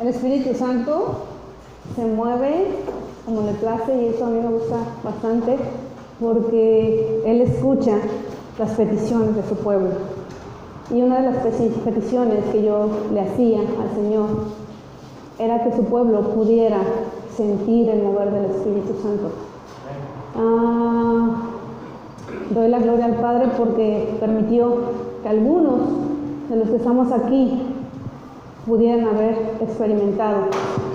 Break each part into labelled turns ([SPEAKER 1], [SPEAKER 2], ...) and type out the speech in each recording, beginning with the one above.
[SPEAKER 1] El Espíritu Santo se mueve como le place y eso a mí me gusta bastante porque Él escucha las peticiones de su pueblo. Y una de las peticiones que yo le hacía al Señor era que su pueblo pudiera sentir el mover del Espíritu Santo. Doy la gloria al Padre porque permitió que algunos de los que estamos aquí pudieran haber experimentado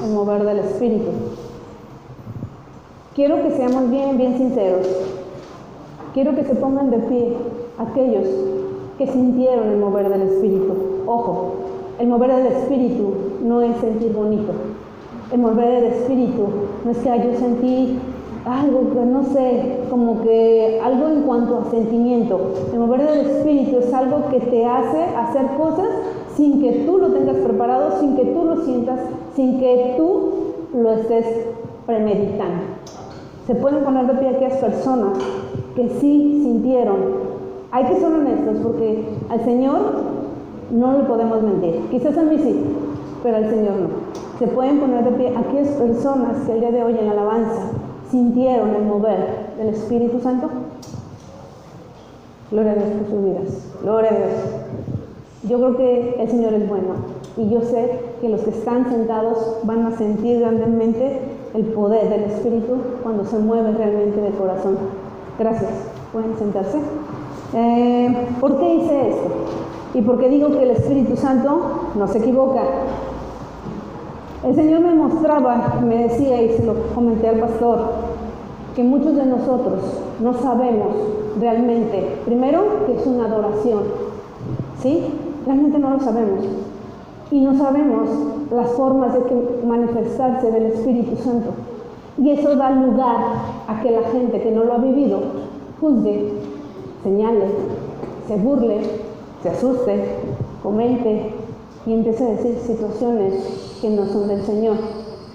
[SPEAKER 1] el mover del Espíritu. Quiero que seamos bien sinceros. Quiero que se pongan de pie aquellos que sintieron el mover del Espíritu. Ojo, el mover del Espíritu no es sentir bonito. El mover del Espíritu no es que yo sentí algo que no sé, como que algo en cuanto a sentimiento. El mover del Espíritu es algo que te hace hacer cosas sin que tú lo tengas preparado, sin que tú lo sientas, sin que tú lo estés premeditando. Se pueden poner de pie aquellas personas que sí sintieron. Hay que ser honestos porque al Señor no le podemos mentir. Quizás a mí sí, pero al Señor no. Se pueden poner de pie aquellas personas que el día de hoy en la alabanza sintieron el mover del Espíritu Santo. Gloria a Dios por sus vidas. Gloria a Dios. Yo creo que el Señor es bueno y yo sé que los que están sentados van a sentir grandemente el poder del Espíritu cuando se mueve realmente del corazón. Gracias. Pueden sentarse. ¿Por qué hice esto? Y por qué digo que el Espíritu Santo no se equivoca. El Señor me mostraba, me decía, y se lo comenté al pastor, que muchos de nosotros no sabemos realmente, primero, que es una adoración, ¿sí? Realmente no lo sabemos. Y no sabemos las formas de manifestarse del Espíritu Santo. Y eso da lugar a que la gente que no lo ha vivido juzgue, señale, se burle, se asuste, comente y empiece a decir situaciones que no son del Señor,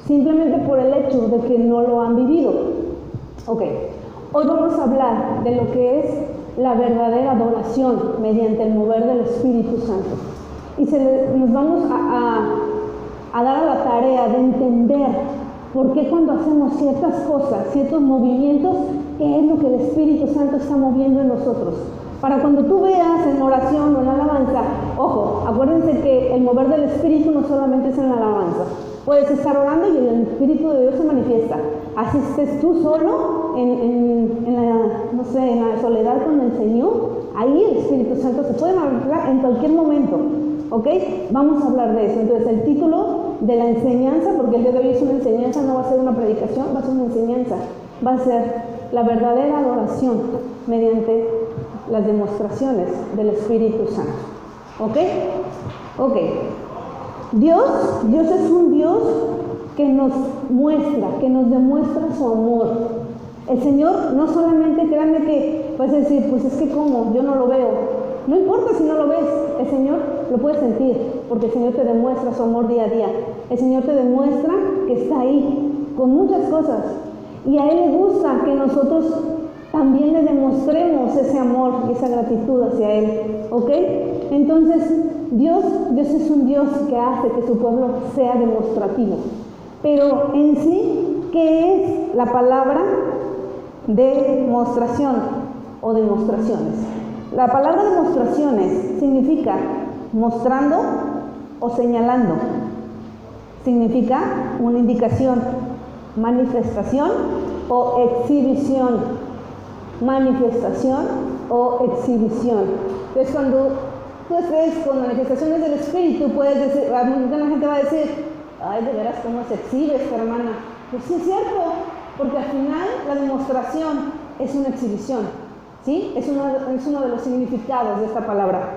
[SPEAKER 1] simplemente por el hecho de que no lo han vivido. Ok, hoy vamos a hablar de lo que es la verdadera adoración mediante el mover del Espíritu Santo. Y nos vamos a dar a la tarea de entender por qué cuando hacemos ciertas cosas, ciertos movimientos, qué es lo que el Espíritu Santo está moviendo en nosotros. Para cuando tú veas en oración o en alabanza, ojo, acuérdense que el mover del Espíritu no solamente es en la alabanza. Puedes estar orando y el Espíritu de Dios se manifiesta. Así estés tú solo en la soledad con el Señor, ahí el Espíritu Santo se puede manifestar en cualquier momento. ¿Ok? Vamos a hablar de eso. Entonces el título de la enseñanza, porque el día de hoy es una enseñanza, no va a ser una predicación, va a ser una enseñanza. Va a ser la verdadera adoración mediante las demostraciones del Espíritu Santo. ¿Ok? Ok. Dios es un Dios que nos muestra, que nos demuestra su amor. El Señor no solamente, créanme que puedes decir, pues es que como, yo no lo veo. No importa si no lo ves, el Señor lo puedes sentir, porque el Señor te demuestra su amor día a día. El Señor te demuestra que está ahí, con muchas cosas. Y a Él le gusta que nosotros también le demostremos ese amor y esa gratitud hacia Él. ¿Ok? Entonces, Dios es un Dios que hace que su pueblo sea demostrativo. Pero en sí, ¿qué es la palabra demostración o demostraciones? La palabra demostraciones significa mostrando o señalando. Significa una indicación, manifestación o exhibición. Manifestación o exhibición. Entonces, cuando tú estés con manifestaciones del Espíritu, puedes decir, la gente va a decir, ay, de veras, ¿cómo se exhibe esta hermana? Pues sí es cierto, porque al final la demostración es una exhibición. ¿Sí? Es uno de los significados de esta palabra.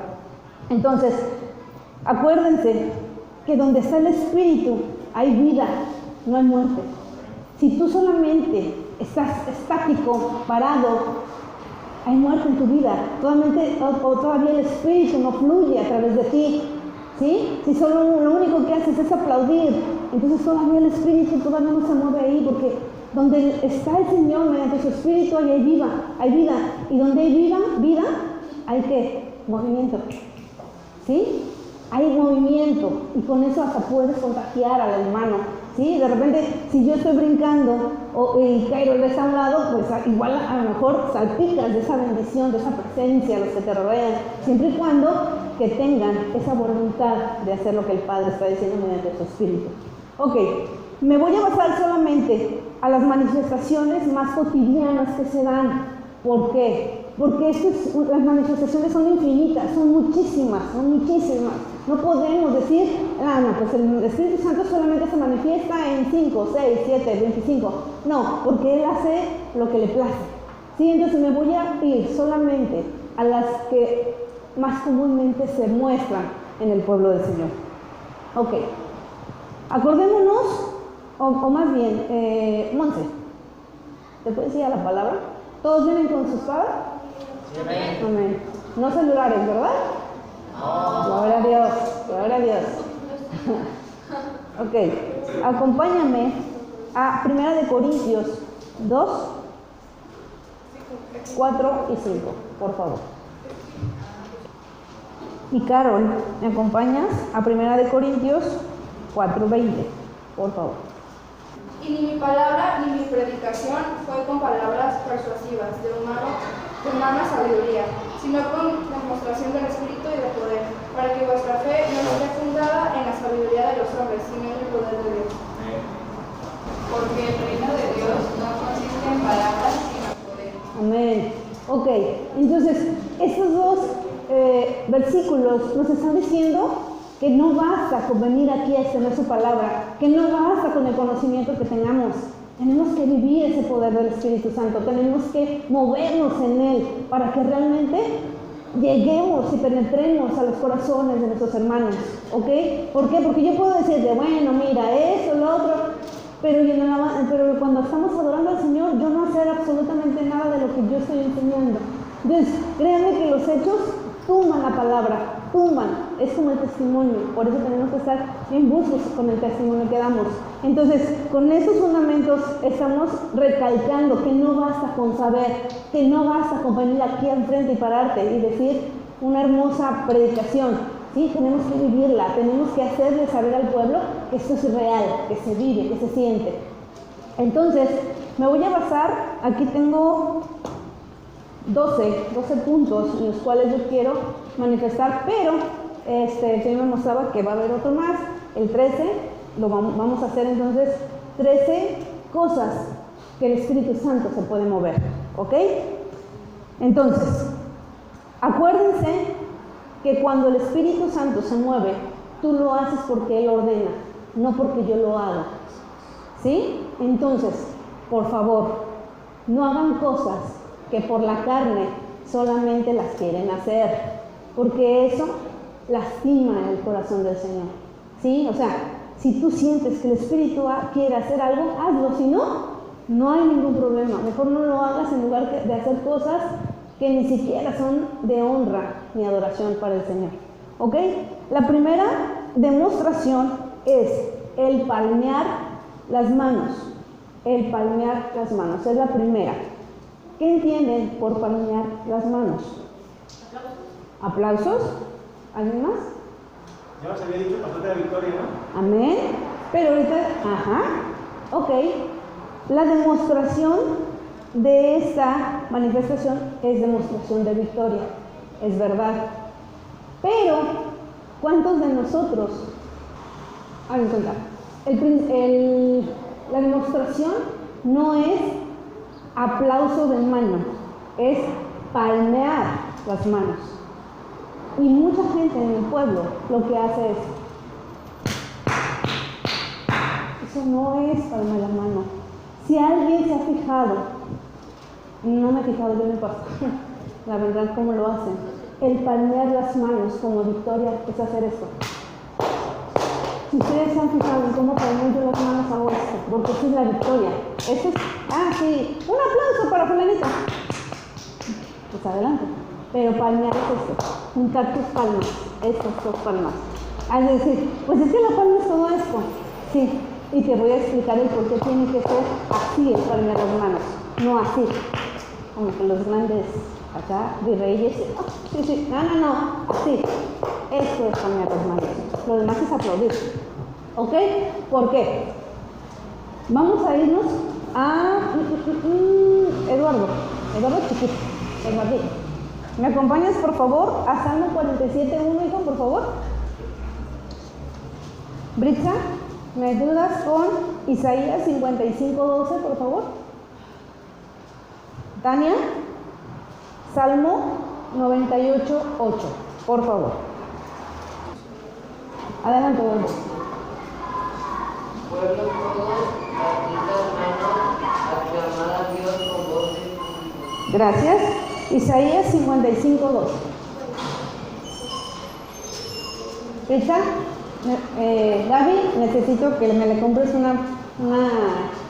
[SPEAKER 1] Entonces, acuérdense que donde está el Espíritu hay vida, no hay muerte. Si tú solamente estás estático, parado, hay muerte en tu vida. Todavía el Espíritu no fluye a través de ti. ¿Sí? Si solo lo único que haces es aplaudir, entonces todavía el Espíritu todavía no se mueve ahí, porque donde está el Señor mediante su Espíritu hay vida. Y donde hay vida, hay ¿qué? Movimiento. ¿Sí? hay movimiento y con eso hasta puedes contagiar al hermano, ¿sí? De repente, si yo estoy brincando y Cairo de a un lado, pues igual a lo mejor salpicas de esa bendición, de esa presencia, los que te rodean, siempre y cuando que tengan esa voluntad de hacer lo que el Padre está diciendo mediante su Espíritu. Ok, me voy a basar solamente a las manifestaciones más cotidianas que se dan. ¿Por qué? Porque las manifestaciones son infinitas, son muchísimas. No podemos decir, no, pues el Espíritu Santo solamente se manifiesta en 5, 6, 7, 25. No, porque Él hace lo que le place. ¿Sí? Entonces me voy a ir solamente a las que más comúnmente se muestran en el pueblo del Señor. Ok, acordémonos, o más bien, Monse, ¿te puedes ir a la palabra? ¿Todos vienen con su espada?
[SPEAKER 2] Sí, amén.
[SPEAKER 1] Amén. No celulares, ¿verdad? No. Gloria a Dios, gloria a Dios. Ok, acompáñame a 1 Corintios 2, 4 y 5, por favor. Y Carol, ¿me acompañas a 1 Corintios 4, 20, por favor?
[SPEAKER 3] Y ni mi palabra ni mi predicación fue con palabras persuasivas de humana sabiduría, sino con demostración del Espíritu y de poder, para que vuestra fe no esté fundada en la sabiduría de los hombres, sino en el poder de Dios.
[SPEAKER 4] Porque el reino de Dios no consiste en palabras, sino en poder.
[SPEAKER 1] Amén. Ok, entonces estos dos versículos nos están diciendo que no basta con venir aquí a extender su palabra, que no basta con el conocimiento que tengamos. Tenemos que vivir ese poder del Espíritu Santo, tenemos que movernos en Él para que realmente lleguemos y penetremos a los corazones de nuestros hermanos, ¿ok? ¿Por qué? Porque yo puedo decirte, bueno, mira, esto, lo otro, pero cuando estamos adorando al Señor, yo no hacer absolutamente nada de lo que yo estoy enseñando. Entonces, créanme que los hechos tumban la palabra, es como el testimonio, por eso tenemos que estar bien buscos con el testimonio que damos. Entonces, con estos fundamentos estamos recalcando que no basta con saber, que no basta con venir aquí al frente y pararte y decir una hermosa predicación. Sí, tenemos que vivirla, tenemos que hacerle saber al pueblo que esto es real, que se vive, que se siente. Entonces, me voy a basar, aquí tengo 12 puntos en los cuales yo quiero manifestar, pero el Señor me mostraba que va a haber otro más, el 13, vamos a hacer entonces 13 cosas que el Espíritu Santo se puede mover, ¿ok? Entonces, acuérdense que cuando el Espíritu Santo se mueve, tú lo haces porque Él ordena, no porque yo lo haga, ¿sí? Entonces, por favor, no hagan cosas que por la carne solamente las quieren hacer, porque eso lastima el corazón del Señor, ¿sí? O sea, si tú sientes que el Espíritu quiere hacer algo, hazlo, si no, no hay ningún problema, mejor no lo hagas en lugar de hacer cosas que ni siquiera son de honra ni adoración para el Señor, ¿ok? La primera demostración es el palmear las manos, es la primera. ¿Qué entienden por palmear las manos? ¿Aplausos? ¿Alguien más?
[SPEAKER 2] Ya os había dicho pastor de la victoria, ¿no?
[SPEAKER 1] Amén. Pero ahorita, ok. La demostración de esta manifestación es demostración de victoria, es verdad. Pero, ¿cuántos de nosotros? Hagan cuenta. La demostración no es aplauso de mano, es palmear las manos. Y mucha gente en el pueblo lo que hace es, eso no es palmear la mano. Si alguien se ha fijado, no me he fijado, yo me paso, la verdad, cómo lo hacen. El palmear las manos como victoria es hacer esto. Si ustedes se han fijado en cómo palmeo yo las manos, hago esto, porque esa es la victoria. Esto es, sí, un aplauso para fulanito. Pues adelante. Pero palmear es esto, juntar tus palmas, estas dos palmas. Es decir, pues es que la palma es todo esto. Sí, y te voy a explicar el por qué tiene que ser así el palmear las manos, no así. Como que los grandes acá, virreyes, sí, no, así. Esto es palmear las manos. Lo demás es aplaudir. ¿Ok? ¿Por qué? Vamos a irnos a Eduardo chiquito, Eduardito. ¿Me acompañas por favor a Salmo 47:1, hijo, por favor? Britza, ¿me ayudas con Isaías 55:12, por favor? Tania, Salmo 98:8, por favor. Adelante, Eduardo.
[SPEAKER 5] Pueblo todos, batid las manos, aclamad a Dios con voz de júbilo.
[SPEAKER 1] Gracias. Isaías 55:2. Rita, Gaby, necesito que me le compres una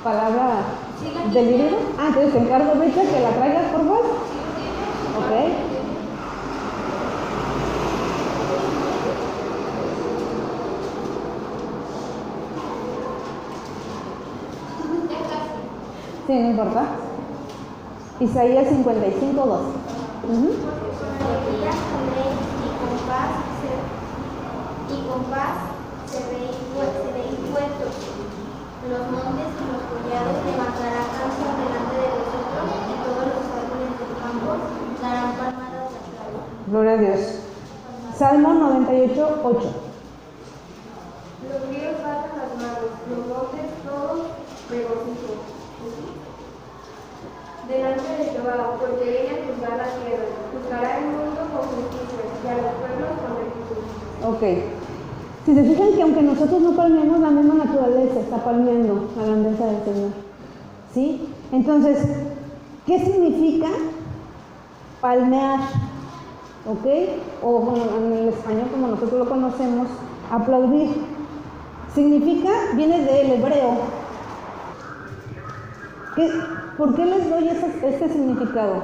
[SPEAKER 1] palabra del libro. Entonces te encargo, Rita, que la traigas, por favor. Ok. Sí, no importa. Isaías 55:2.
[SPEAKER 6] Y con paz seréis vueltos. Los montes y los collados levantarán canto delante de vosotros, y todos los árboles del campo darán palmadas de aplauso.
[SPEAKER 1] Gloria a Dios. Salmo 98:8.
[SPEAKER 3] Los ríos baten las manos, los montes todos regocijan delante de Jehová, porque viene a juzgar la tierra, juzgará el mundo con justicia y a los pueblos con rectitud.
[SPEAKER 1] Ok. Si se fijan que aunque nosotros no palmeemos, la misma naturaleza está palmeando la grandeza del Señor. ¿Sí? Entonces, ¿qué significa palmear? ¿Ok? O bueno, en el español, como nosotros lo conocemos, aplaudir. Significa, viene del hebreo. ¿Por qué les doy este significado?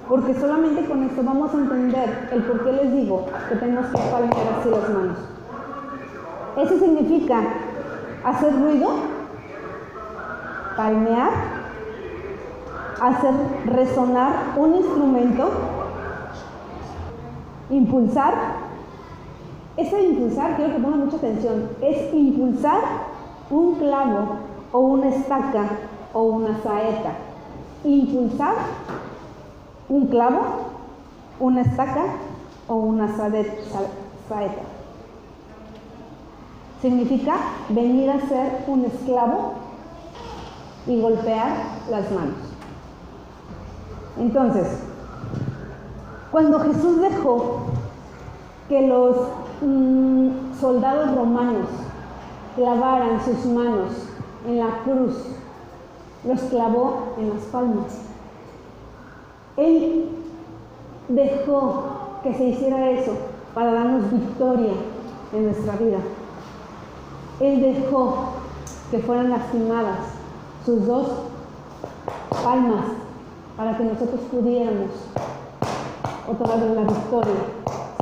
[SPEAKER 1] Porque solamente con esto vamos a entender el por qué les digo que tenemos que palmear así las manos. Eso significa hacer ruido, palmear, hacer resonar un instrumento, impulsar. Ese impulsar, quiero que pongan mucha atención, es impulsar un clavo o una estaca o una saeta. Impulsar un clavo, una estaca o una saeta. Significa venir a ser un esclavo y golpear las manos. Entonces, cuando Jesús dejó que los soldados romanos clavaran sus manos en la cruz, los clavó en las palmas. Él dejó que se hiciera eso para darnos victoria en nuestra vida. Él dejó que fueran lastimadas sus dos palmas para que nosotros pudiéramos otorgarle la victoria,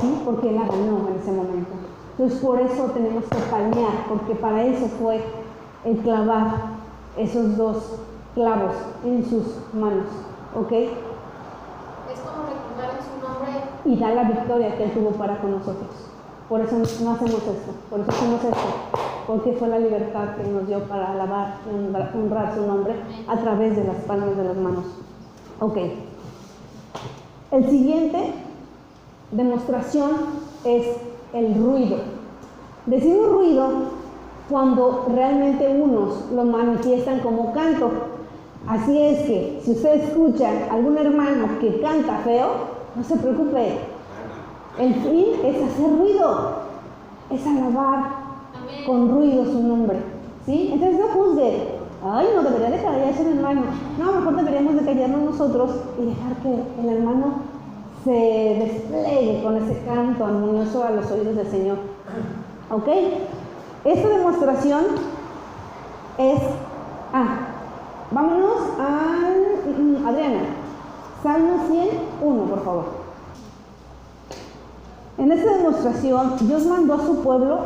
[SPEAKER 1] ¿sí? Porque Él la ganó en ese momento. Entonces por eso tenemos que palmear, porque para eso fue el clavar esos dos clavos en sus manos, ¿ok?
[SPEAKER 6] Es como recordar en su nombre.
[SPEAKER 1] Y dar la victoria que Él tuvo para con nosotros. Por eso no hacemos esto, por eso hacemos esto, porque fue la libertad que nos dio para alabar y honrar su nombre a través de las palmas de las manos. Ok. El siguiente demostración es el ruido. Decimos ruido cuando realmente unos lo manifiestan como canto. Así es que si usted escucha a algún hermano que canta feo, no se preocupe. El fin es hacer ruido, es alabar con ruido su nombre, ¿sí? Entonces no juzgue, ay, no debería de callarse el hermano. No, mejor deberíamos de callarnos nosotros y dejar que el hermano se despliegue con ese canto armonioso a los oídos del Señor. ¿Ok? Esta demostración es... vámonos a Adriana. Salmo 101, por favor. En esta demostración, Dios mandó a su pueblo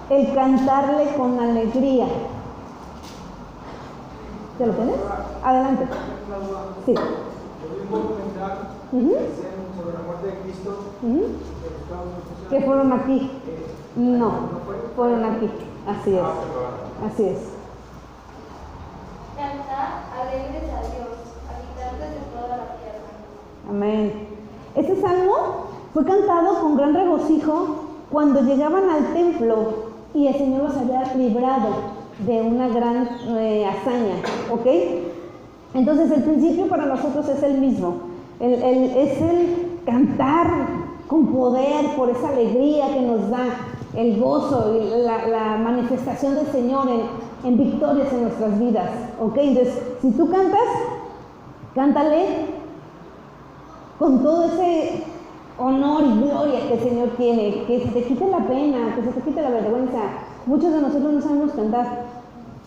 [SPEAKER 1] el cantarle con alegría. ¿Ya lo tienes? Adelante. Sí.
[SPEAKER 2] Podría comentar que sea un sobre la muerte de Cristo,
[SPEAKER 1] que fueron aquí. No, fueron aquí. Así es. Así es.
[SPEAKER 6] Cantad alegres a Dios, habitantes de toda la tierra.
[SPEAKER 1] Amén. Este salmo fue cantado con gran regocijo cuando llegaban al templo y el Señor los había librado de una gran hazaña, ¿ok? Entonces el principio para nosotros es el mismo, es el cantar con poder por esa alegría que nos da, el gozo y la manifestación del Señor en victorias en nuestras vidas, ¿ok? Entonces, si tú cantas, cántale con todo ese honor y gloria que el Señor tiene, que se te quite la pena, que se te quite la vergüenza. Muchos de nosotros no sabemos cantar,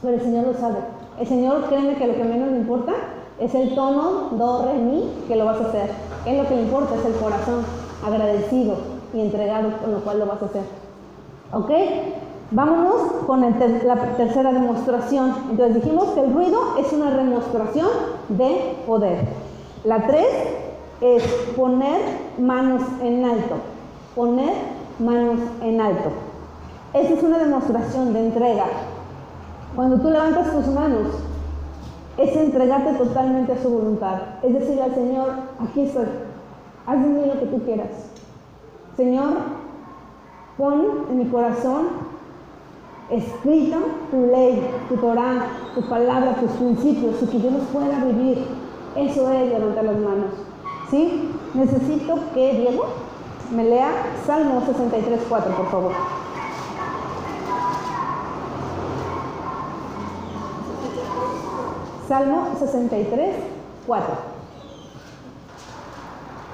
[SPEAKER 1] pero el Señor lo sabe. El Señor, créeme que lo que menos le importa es el tono, do, re, mi, que lo vas a hacer. Él lo que le importa es el corazón agradecido y entregado con lo cual lo vas a hacer. ¿Ok? Vámonos con la tercera demostración. Entonces dijimos que el ruido es una demostración de poder. La 3 es poner manos en alto. Poner manos en alto. Esa es una demostración de entrega. Cuando tú levantas tus manos, es entregarte totalmente a su voluntad. Es decir al Señor, aquí estoy, haz de mí lo que tú quieras. Señor, pon en mi corazón escrito tu ley, tu Torah, tu palabra, tus principios, y que yo los pueda vivir. Eso es levantar las manos. ¿Sí? Necesito que Diego me lea Salmo 63:4, por favor. Salmo 63:4.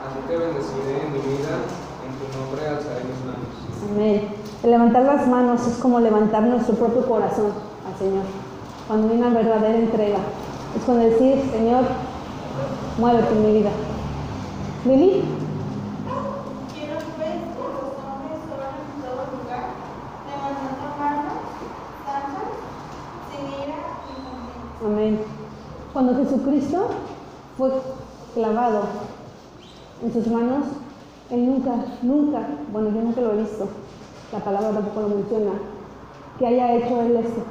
[SPEAKER 7] Así te bendeciré en mi vida, en tu nombre alzaré mis manos.
[SPEAKER 1] Amén. El levantar las manos es como levantar nuestro propio corazón al Señor. Cuando hay una verdadera entrega. Es cuando decir, Señor, muévete en mi vida. Lili.
[SPEAKER 3] Quiero pues que los hombres oran en todo lugar, levantando manos, santas, sin ira y confianza.
[SPEAKER 1] Amén. Cuando Jesucristo fue clavado en sus manos, Él nunca, bueno, yo nunca lo he visto, la palabra tampoco lo menciona, que haya hecho Él esto.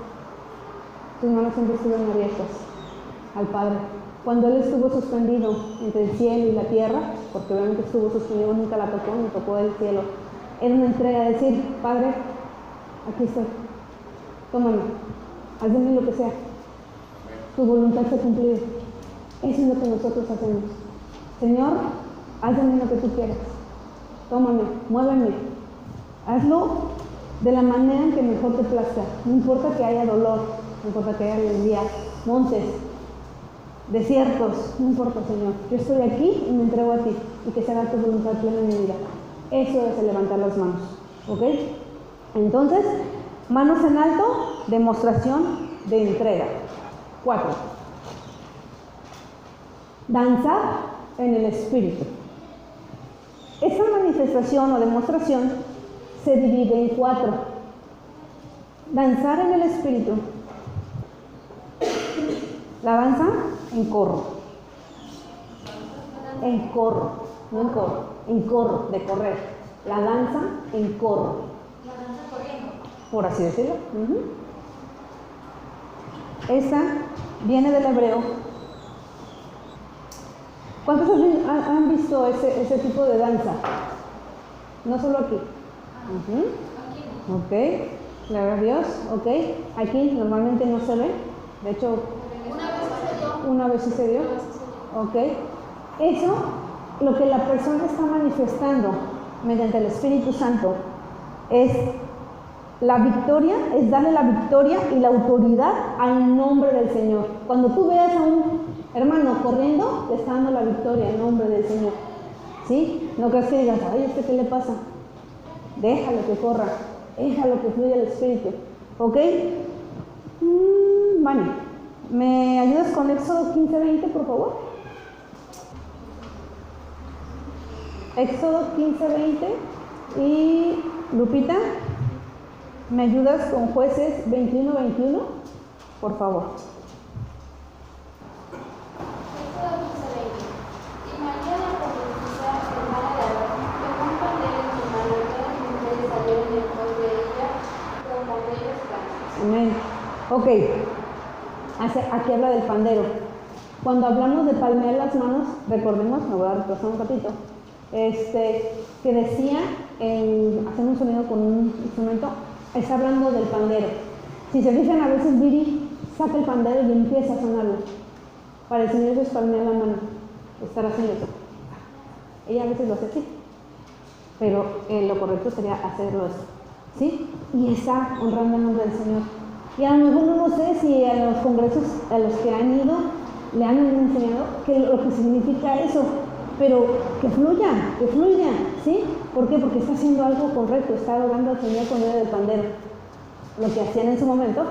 [SPEAKER 1] Sus manos siempre estuvieron abiertas al Padre. Cuando Él estuvo suspendido entre el cielo y la tierra, porque obviamente estuvo suspendido, nunca la tocó, ni tocó el cielo, era una entrega de decir, Padre, aquí estoy, tómame, haz de mí lo que sea, tu voluntad se ha cumplido. Eso es lo que nosotros hacemos. Señor, haz de mí lo que tú quieras, tómame, muéveme, hazlo de la manera en que mejor te plazca. No importa que haya dolor, no importa que haya alegría, montes, desiertos, no importa, Señor. Yo estoy aquí y me entrego a ti y que se haga tu voluntad plena en mi vida. Eso es el levantar las manos, ¿ok? Entonces, manos en alto, demostración de entrega. 4. Danzar en el Espíritu. Esta manifestación o demostración se divide en 4. Danzar en el Espíritu. La danza en corro. En corro, no en corro, en corro, de correr. La danza en corro.
[SPEAKER 6] La danza corriendo.
[SPEAKER 1] Por así decirlo. Esa viene del hebreo. ¿Cuántos han visto ese tipo de danza? No solo aquí. Ok, gloria a Dios. Ok, aquí normalmente no se ve. De hecho, una vez sucedió. Ok, eso, lo que la persona está manifestando mediante el Espíritu Santo es la victoria, es darle la victoria y la autoridad al nombre del Señor. Cuando tú veas a un hermano corriendo, te está dando la victoria en nombre del Señor. ¿Sí? No creas que digas, ay, ¿qué le pasa? Déjalo que corra, déjalo que fluya el Espíritu. ¿Ok? Vale. ¿Me ayudas con Éxodo 15:20, por favor? Éxodo 15:20. Y Lupita, ¿me ayudas con Jueces 21:21? Por favor.
[SPEAKER 6] Y mañana profetizará el mal
[SPEAKER 1] Amén. Ok, aquí habla del pandero. Cuando hablamos de palmear las manos, recordemos, me voy a retrasar un ratito, que decía, hacer un sonido con un instrumento, está hablando del pandero. Si se fijan, a veces Viri saca el pandero y empieza a sonarlo. Para el Señor eso es palmear la mano, estar haciendo eso. Ella a veces lo hace así, pero lo correcto sería hacerlo así, ¿sí? Y está honrando el nombre del Señor. Y a lo mejor no sé si a los congresos a los que han ido le han enseñado lo que significa eso, pero que fluya, ¿sí? ¿Por qué? Porque está haciendo algo correcto, está adorando al Señor con medio del pandero. Lo que hacían en su momento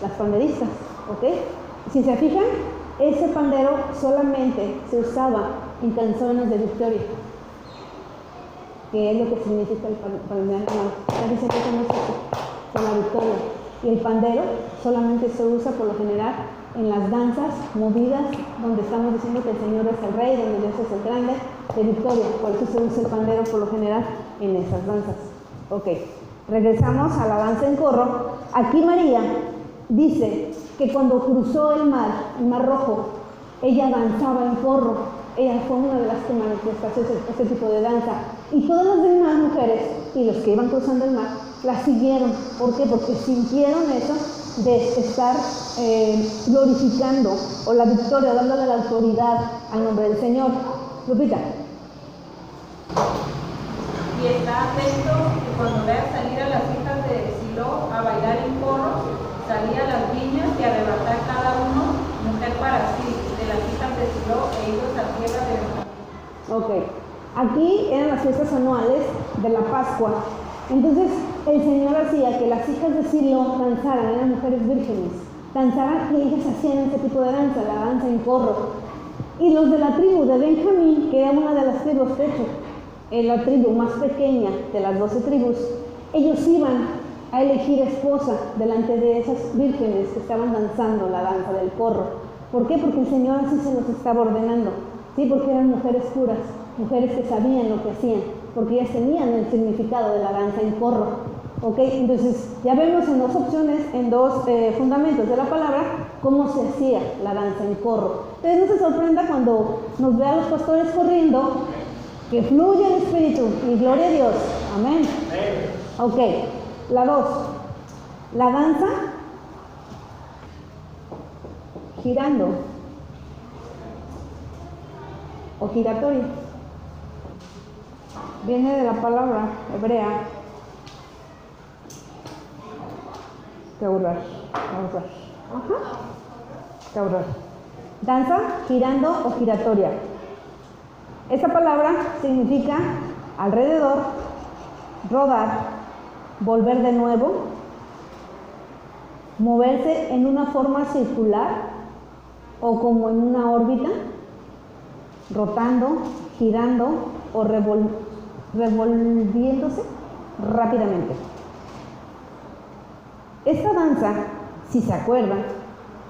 [SPEAKER 1] las panderistas, ¿ok? Si se fijan, ese pandero solamente se usaba en canciones de victoria, que es lo que significa el palmear la mano. Casi siempre con la victoria. Y el pandero solamente se usa por lo general en las danzas movidas, donde estamos diciendo que el Señor es el Rey, donde Dios es el grande, de victoria. Por eso se usa el pandero por lo general en esas danzas. Ok, regresamos a la danza en corro. Aquí María dice que cuando cruzó el mar Rojo, ella danzaba en corro. Ella fue una de las que manifestó ese tipo de danza. Y todas las demás mujeres y los que iban cruzando el mar la siguieron. ¿Por qué? Porque sintieron eso de estar glorificando o la victoria, dándole la autoridad al nombre del Señor. Lupita.
[SPEAKER 8] Y está atento que cuando vea salir a las hijas de Silo a bailar en corro, salía a las viñas y arrebatar cada uno mujer para sí, de las hijas de Silo e hijos a tierra de Benjamín.
[SPEAKER 1] Ok, aquí eran las fiestas anuales de la Pascua. Entonces el Señor hacía que las hijas de Silo danzaran, eran mujeres vírgenes, danzaran y ellas hacían ese tipo de danza, la danza en corro. Y los de la tribu de Benjamín, que era una de las tribus, de hecho, la tribu más pequeña de las 12 tribus, ellos iban a elegir esposa delante de esas vírgenes que estaban danzando la danza del corro. ¿Por qué? Porque el Señor así se los estaba ordenando, ¿sí? Porque eran mujeres puras, mujeres que sabían lo que hacían, porque ellas tenían el significado de la danza en corro. ¿Ok? Entonces ya vemos en dos opciones, en dos fundamentos de la palabra, cómo se hacía la danza en corro. Entonces no se sorprenda cuando nos vean los pastores corriendo, que fluye el Espíritu y gloria a Dios. Amén. Ok, la 2. La danza girando o giratoria. Viene de la palabra hebrea Teurar. Danza girando o giratoria. Esta palabra significa alrededor, rodar, volver de nuevo, moverse en una forma circular o como en una órbita, rotando, girando o revolviéndose rápidamente. Esta danza, si se acuerdan,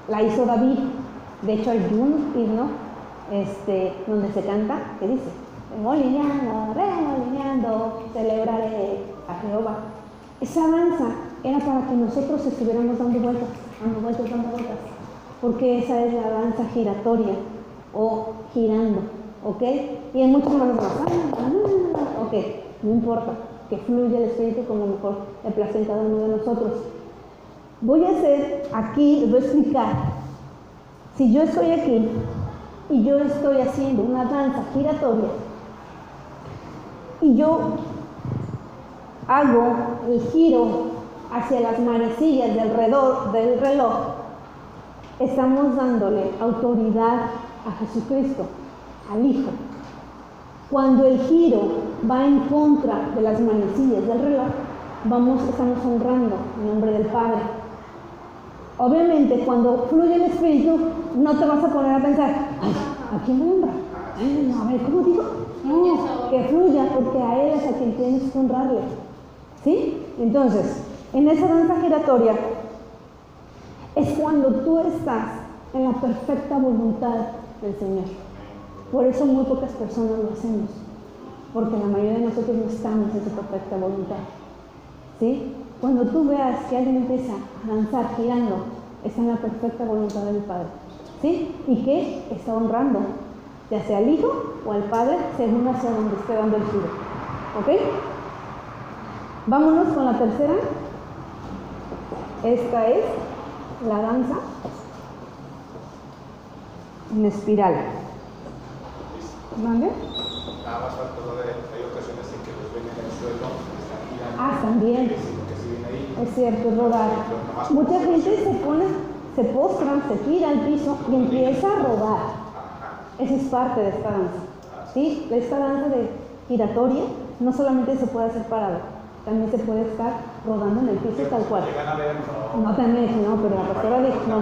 [SPEAKER 1] la hizo David. De hecho, hay un himno donde se canta, que dice: remolineando, celebraré a Jehová. Esa danza era para que nosotros estuviéramos dando vueltas, porque esa es la danza giratoria o girando, ¿ok? Y en muchos momentos ok, no importa, que fluya el Espíritu como mejor le place en cada uno de nosotros. Voy a hacer aquí, les voy a explicar, si yo estoy aquí y yo estoy haciendo una danza giratoria y yo hago el giro hacia las manecillas de alrededor del reloj, estamos dándole autoridad a Jesucristo, al Hijo. Cuando el giro va en contra de las manecillas del reloj, estamos honrando el nombre del Padre. Obviamente, cuando fluye el Espíritu, no te vas a poner a pensar: ay, ¿a quién voy a honrar? A ver, ¿cómo digo? No, que fluya, porque a Él es a quien tienes que honrarle. ¿Sí? Entonces, en esa danza giratoria es cuando tú estás en la perfecta voluntad del Señor. Por eso muy pocas personas lo hacemos, porque la mayoría de nosotros no estamos en su perfecta voluntad. ¿Sí? Cuando tú veas que alguien empieza a danzar girando, está en la perfecta voluntad del Padre, ¿sí? Y que está honrando, ya sea al Hijo o al Padre, según hacia donde esté dando el giro. ¿Ok? Vámonos con la tercera. Esta es la danza en espiral. ¿Vale?
[SPEAKER 2] Nada más faltó de hay ocasiones en que los ven en el suelo, están girando.
[SPEAKER 1] Ah, también.
[SPEAKER 2] Que siguen ahí.
[SPEAKER 1] Es cierto, es rodar. Mucha gente se postra, se gira al piso y empieza a rodar. Esa es parte de esta danza. ¿Sí? Esta danza de giratoria no solamente se puede hacer parado, también se puede estar rodando en el piso tal cual.
[SPEAKER 2] Llegan a ver,
[SPEAKER 1] No, también, no, pero la pastora dijo, no,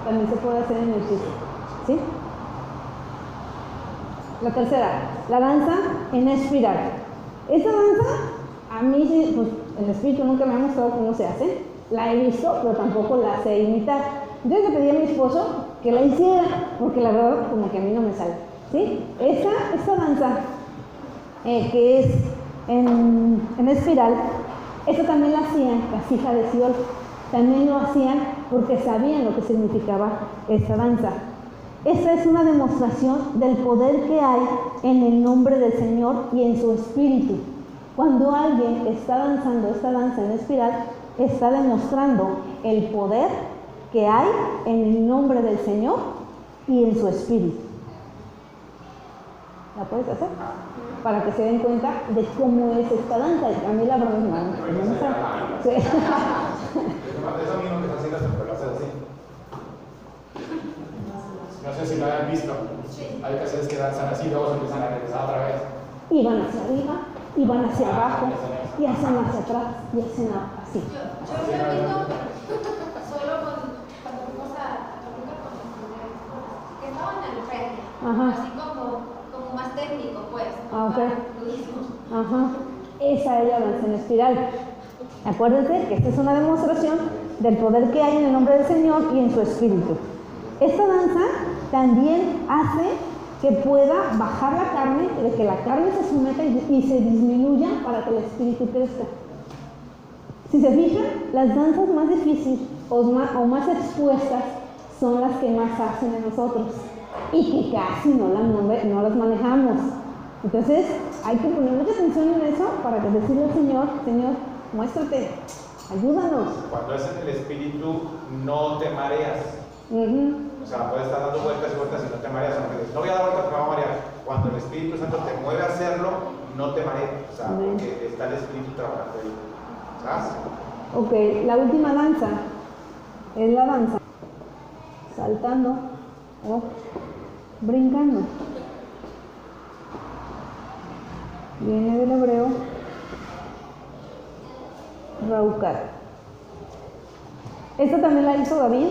[SPEAKER 1] también se puede hacer en el piso. ¿Sí? La tercera, la danza en espiral. Esta danza, a mí, pues, el espíritu nunca me ha mostrado cómo se hace. La he visto, pero tampoco la sé imitar. Yo le pedí a mi esposo que la hiciera, porque la verdad, como que a mí no me sale. ¿Sí? Esta danza, que es en espiral, esta también la hacían las hijas de Sion. También lo hacían porque sabían lo que significaba esta danza. Esta es una demostración del poder que hay en el nombre del Señor y en su espíritu. Cuando alguien está danzando esta danza en espiral, está demostrando el poder que hay en el nombre del Señor y en su espíritu. ¿La puedes hacer? Para que se den cuenta de cómo es esta danza. A mí la verdad no me sale. Sí.
[SPEAKER 2] es lo mismo que se hace pero lo haces así. No sé si lo hayan visto. Hay ocasiones que danzan así, luego se empiezan a regresar otra vez.
[SPEAKER 1] Y van hacia arriba, y van hacia abajo, y hacen hacia atrás, y hacen así.
[SPEAKER 6] Yo lo he visto solo cuando fuimos a Toluca con los primeros que estaban en el frente.
[SPEAKER 1] Ajá.
[SPEAKER 6] Así como más técnico, pues.
[SPEAKER 1] Ah, ok.
[SPEAKER 6] Lo mismo.
[SPEAKER 1] Ajá. Esa es la danza en espiral. Acuérdense que esta es una demostración del poder que hay en el nombre del Señor y en su espíritu. Esta danza también hace que pueda bajar la carne, de que la carne se someta y se disminuya para que el espíritu crezca. Si se fijan, las danzas más difíciles o más expuestas son las que más hacen en nosotros y que casi no las manejamos. Entonces hay que poner mucha atención en eso para que decirle al Señor, Señor, muéstrate, ayúdanos.
[SPEAKER 2] Cuando es en el espíritu, no te mareas. O sea, puedes estar dando vueltas y vueltas y no te mareas. Aunque dices, no voy a dar vueltas porque me va a marear. Cuando el Espíritu Santo te mueve a hacerlo, no te mareas. O sea, porque está el Espíritu trabajando ahí. ¿Sabes?
[SPEAKER 1] Ok, la última danza es la danza saltando o brincando. Viene del hebreo raucar. Esta también la hizo David.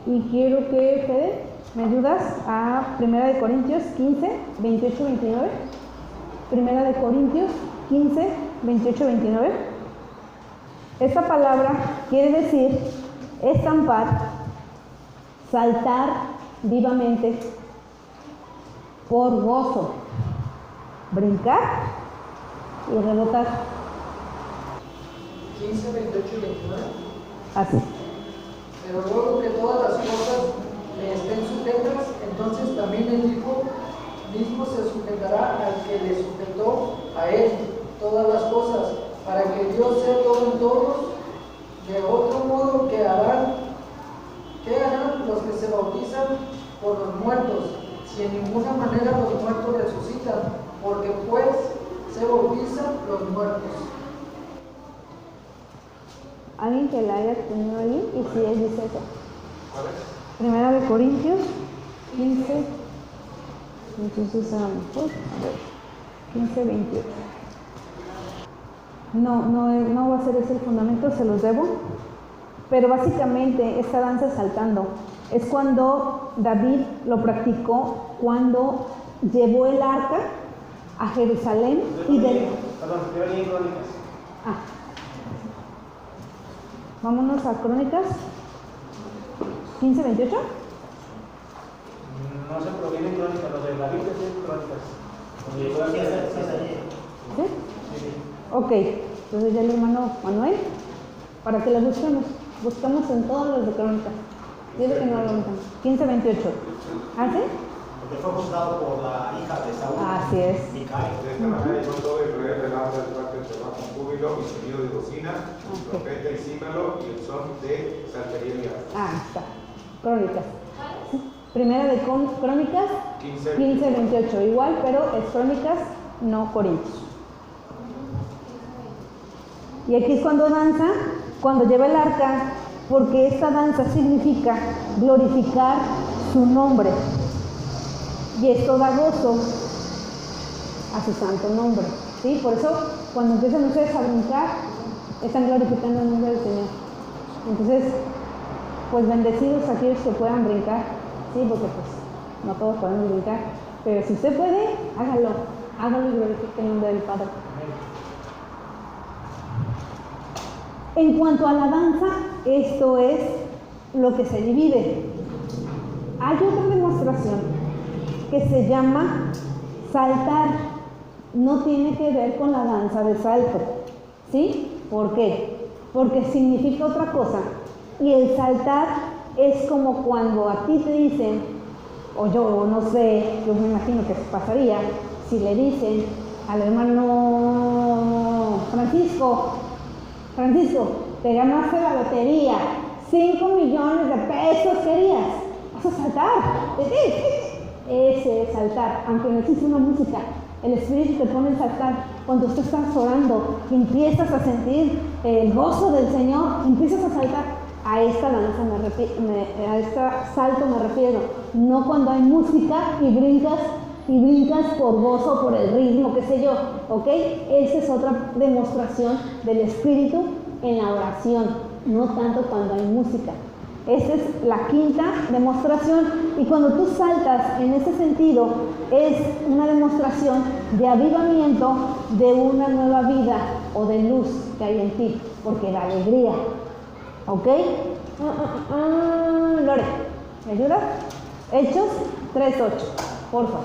[SPEAKER 1] Y quiero que, Fede, me ayudas a 1 Corintios 15, 28, 29. 1 Corintios 15, 28, 29. Esta palabra quiere decir estampar, saltar vivamente, por gozo, brincar y rebotar.
[SPEAKER 9] 15, 28 y 29.
[SPEAKER 1] Así.
[SPEAKER 9] Pero luego que todas las cosas le estén sujetas, entonces también el Hijo mismo se sujetará al que le sujetó a él todas las cosas, para que Dios sea todo en todos. De otro modo, ¿qué harán los que se bautizan por los muertos? Si en ninguna manera los muertos resucitan, porque pues se bautizan los muertos.
[SPEAKER 1] ¿Alguien que la haya tenido ahí? Y si él dice eso. 1 Corintios 15. Entonces a lo mejor, a ver, 15, 28. No va a ser ese el fundamento, se los debo. Pero básicamente esta danza saltando es cuando David lo practicó cuando llevó el arca a Jerusalén y del...
[SPEAKER 2] Perdón, yo leí en Crónicas.
[SPEAKER 1] Vámonos a Crónicas 15, 28.
[SPEAKER 2] No se proviene en Crónicas, lo de la Biblia es en Crónicas.
[SPEAKER 1] ¿Sí? Ok. Entonces ya el hermano Manuel, para que lo busquemos en todos los de Crónicas. Dice que no lo buscamos. 15:28. ¿Ah, sí?
[SPEAKER 10] Porque fue juzgado por la hija de Saúl.
[SPEAKER 1] Así es.
[SPEAKER 10] Micael.
[SPEAKER 2] De esta manera llegó todo Israel delante del pacto de Jehová con júbilo y sonido de bocina, trompeta y címbalo y el son de saltería y arpa.
[SPEAKER 1] Ah, está. Crónicas. Primera de Crónicas 15:28. Igual, pero es Crónicas, no Corintios. Y aquí es cuando danza, cuando lleva el arca, porque esta danza significa glorificar su nombre. Y esto da gozo a su santo nombre. ¿Sí? Por eso, cuando empiezan ustedes a brincar, están glorificando el nombre del Señor. Entonces, pues bendecidos aquellos que puedan brincar. Sí, porque pues no todos podemos brincar. Pero si usted puede, hágalo. Hágalo y glorifique el nombre del Padre. En cuanto a la danza, esto es lo que se divide. Hay otra demostración que se llama saltar. No tiene que ver con la danza de salto. ¿Sí? ¿Por qué? Porque significa otra cosa. Y el saltar es como cuando a ti te dicen, o yo no sé, yo me imagino que pasaría, si le dicen al hermano Francisco, te ganaste la lotería, 5 millones de pesos querías, vas a saltar. Ese es saltar, aunque no existe una música. El Espíritu te pone a saltar cuando tú estás orando y empiezas a sentir el gozo del Señor, empiezas a saltar. A esta danza a este salto me refiero, no cuando hay música y brincas por gozo, por el ritmo, qué sé yo, ¿ok? Esa es otra demostración del Espíritu en la oración, no tanto cuando hay música. Esta es la quinta demostración, y cuando tú saltas en ese sentido, es una demostración de avivamiento de una nueva vida o de luz que hay en ti, porque da alegría. ¿Ok? Lore, ¿me ayudas? Hechos 3:8, porfa.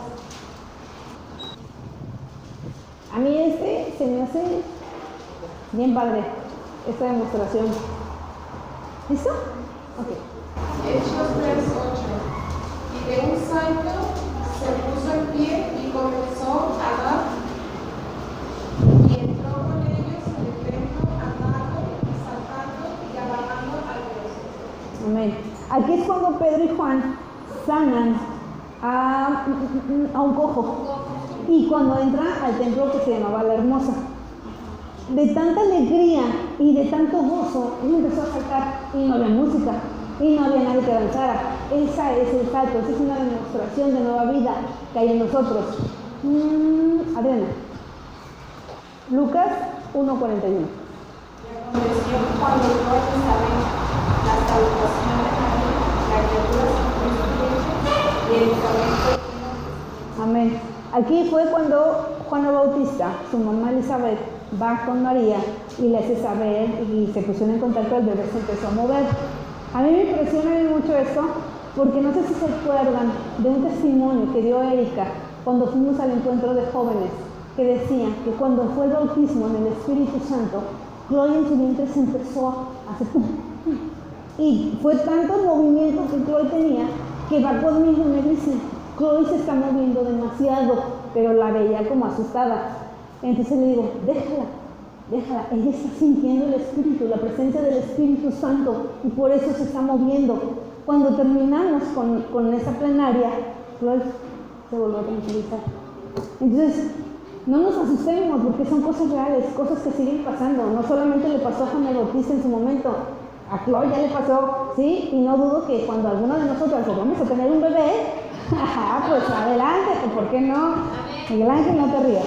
[SPEAKER 1] A mí se me hace bien padre esta demostración. ¿Listo? Ok.
[SPEAKER 3] Hechos 3:8. Y de un salto se puso en pie y comenzó a dar. Y entró con ellos en el templo andando, saltando y alabando a Dios.
[SPEAKER 1] Amén. Aquí es cuando Pedro y Juan sanan a un cojo. Y cuando entra al templo que se llamaba La Hermosa. De tanta alegría y de tanto gozo, él empezó a saltar y no había música y no había nadie que danzara. Esa es el salto, esa es una demostración de nueva vida que hay en nosotros. Adriana. Lucas 1:41.
[SPEAKER 4] Y aconteció cuando entró a Isabel la salutación de María, la criatura se puso y Elizabeth fue.
[SPEAKER 1] Amén. Aquí fue cuando Juan el Bautista, su mamá Elizabeth, va con María y le hace saber y se pusieron en contacto, el bebé se empezó a mover. A mí me impresiona mucho esto porque no sé si se acuerdan de un testimonio que dio Erika cuando fuimos al encuentro de jóvenes, que decía que cuando fue el bautismo en el Espíritu Santo, Chloe en su vientre se empezó a hacer pum, pum. Y fue tanto el movimiento que Chloe tenía que va conmigo y me dice, Chloe se está moviendo demasiado, pero la veía como asustada. Entonces le digo, déjala, ella está sintiendo el Espíritu, la presencia del Espíritu Santo, y por eso se está moviendo. Cuando terminamos con esa plenaria, Chloe se volvió a tranquilizar. Entonces, no nos asustemos porque son cosas reales, cosas que siguen pasando. No solamente le pasó a Juan el Bautista en su momento, a Chloe ya le pasó, ¿sí? Y no dudo que cuando alguno de nosotros vamos a tener un bebé, pues adelante, ¿por qué no? Miguel Ángel, no te rías.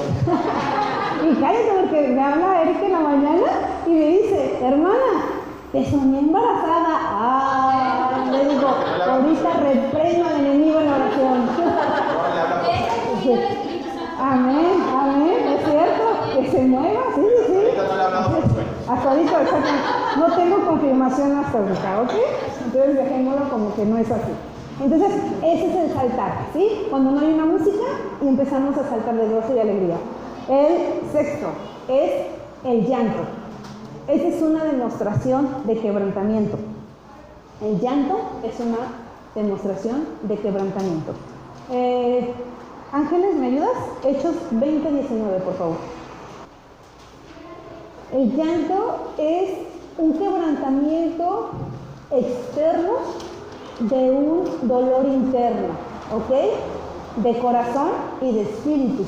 [SPEAKER 1] Y cállate porque me habla Erika en la mañana y me dice, hermana, te soñé embarazada. Le digo, ahorita reprendo al enemigo en la oración. Amén, es cierto, que se mueva, sí. Hasta ahorita, no tengo confirmación hasta ahorita, ¿ok? Entonces dejémoslo como que no es así. Entonces, ese es el saltar, ¿sí? Cuando no hay una música y empezamos a saltar de gozo y alegría. El sexto es el llanto. Esa es una demostración de quebrantamiento. El llanto es una demostración de quebrantamiento. Ángeles, ¿me ayudas? Hechos 20:19, por favor. El llanto es un quebrantamiento externo de un dolor interno, ¿ok? De corazón y de espíritu.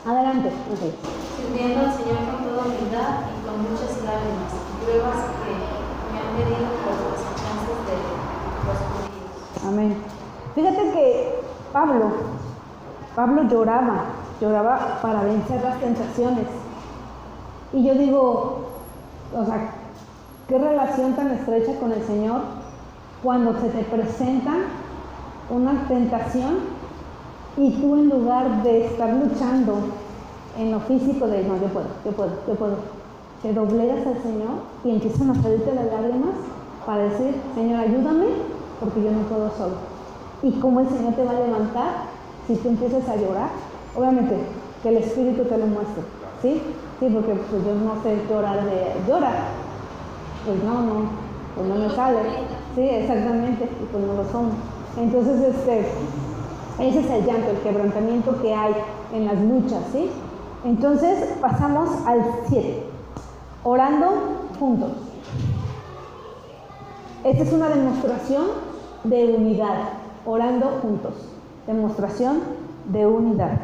[SPEAKER 1] Adelante, Ángeles.
[SPEAKER 4] Sirviendo al Señor con toda humildad y con muchas lágrimas, pruebas que me han venido por los alcances de los judíos.
[SPEAKER 1] Amén. Fíjate que Pablo lloraba para vencer las tentaciones. Y yo digo, o sea, qué relación tan estrecha con el Señor cuando se te presenta una tentación y tú, en lugar de estar luchando en lo físico de no, yo puedo, te doblegas al Señor y empiezan a salirte las lágrimas para decir, Señor, ayúdame porque yo no puedo solo. Y cómo el Señor te va a levantar si tú empiezas a llorar. Obviamente que el Espíritu te lo muestre, ¿sí? Sí, porque pues yo no sé llorar de llorar. Pues no me sale. Sí, exactamente, y pues no lo somos. Entonces, ese es el llanto, el quebrantamiento que hay en las luchas, ¿sí? Entonces, pasamos al 7. Orando juntos. Esta es una demostración de unidad. Orando juntos. Demostración de unidad.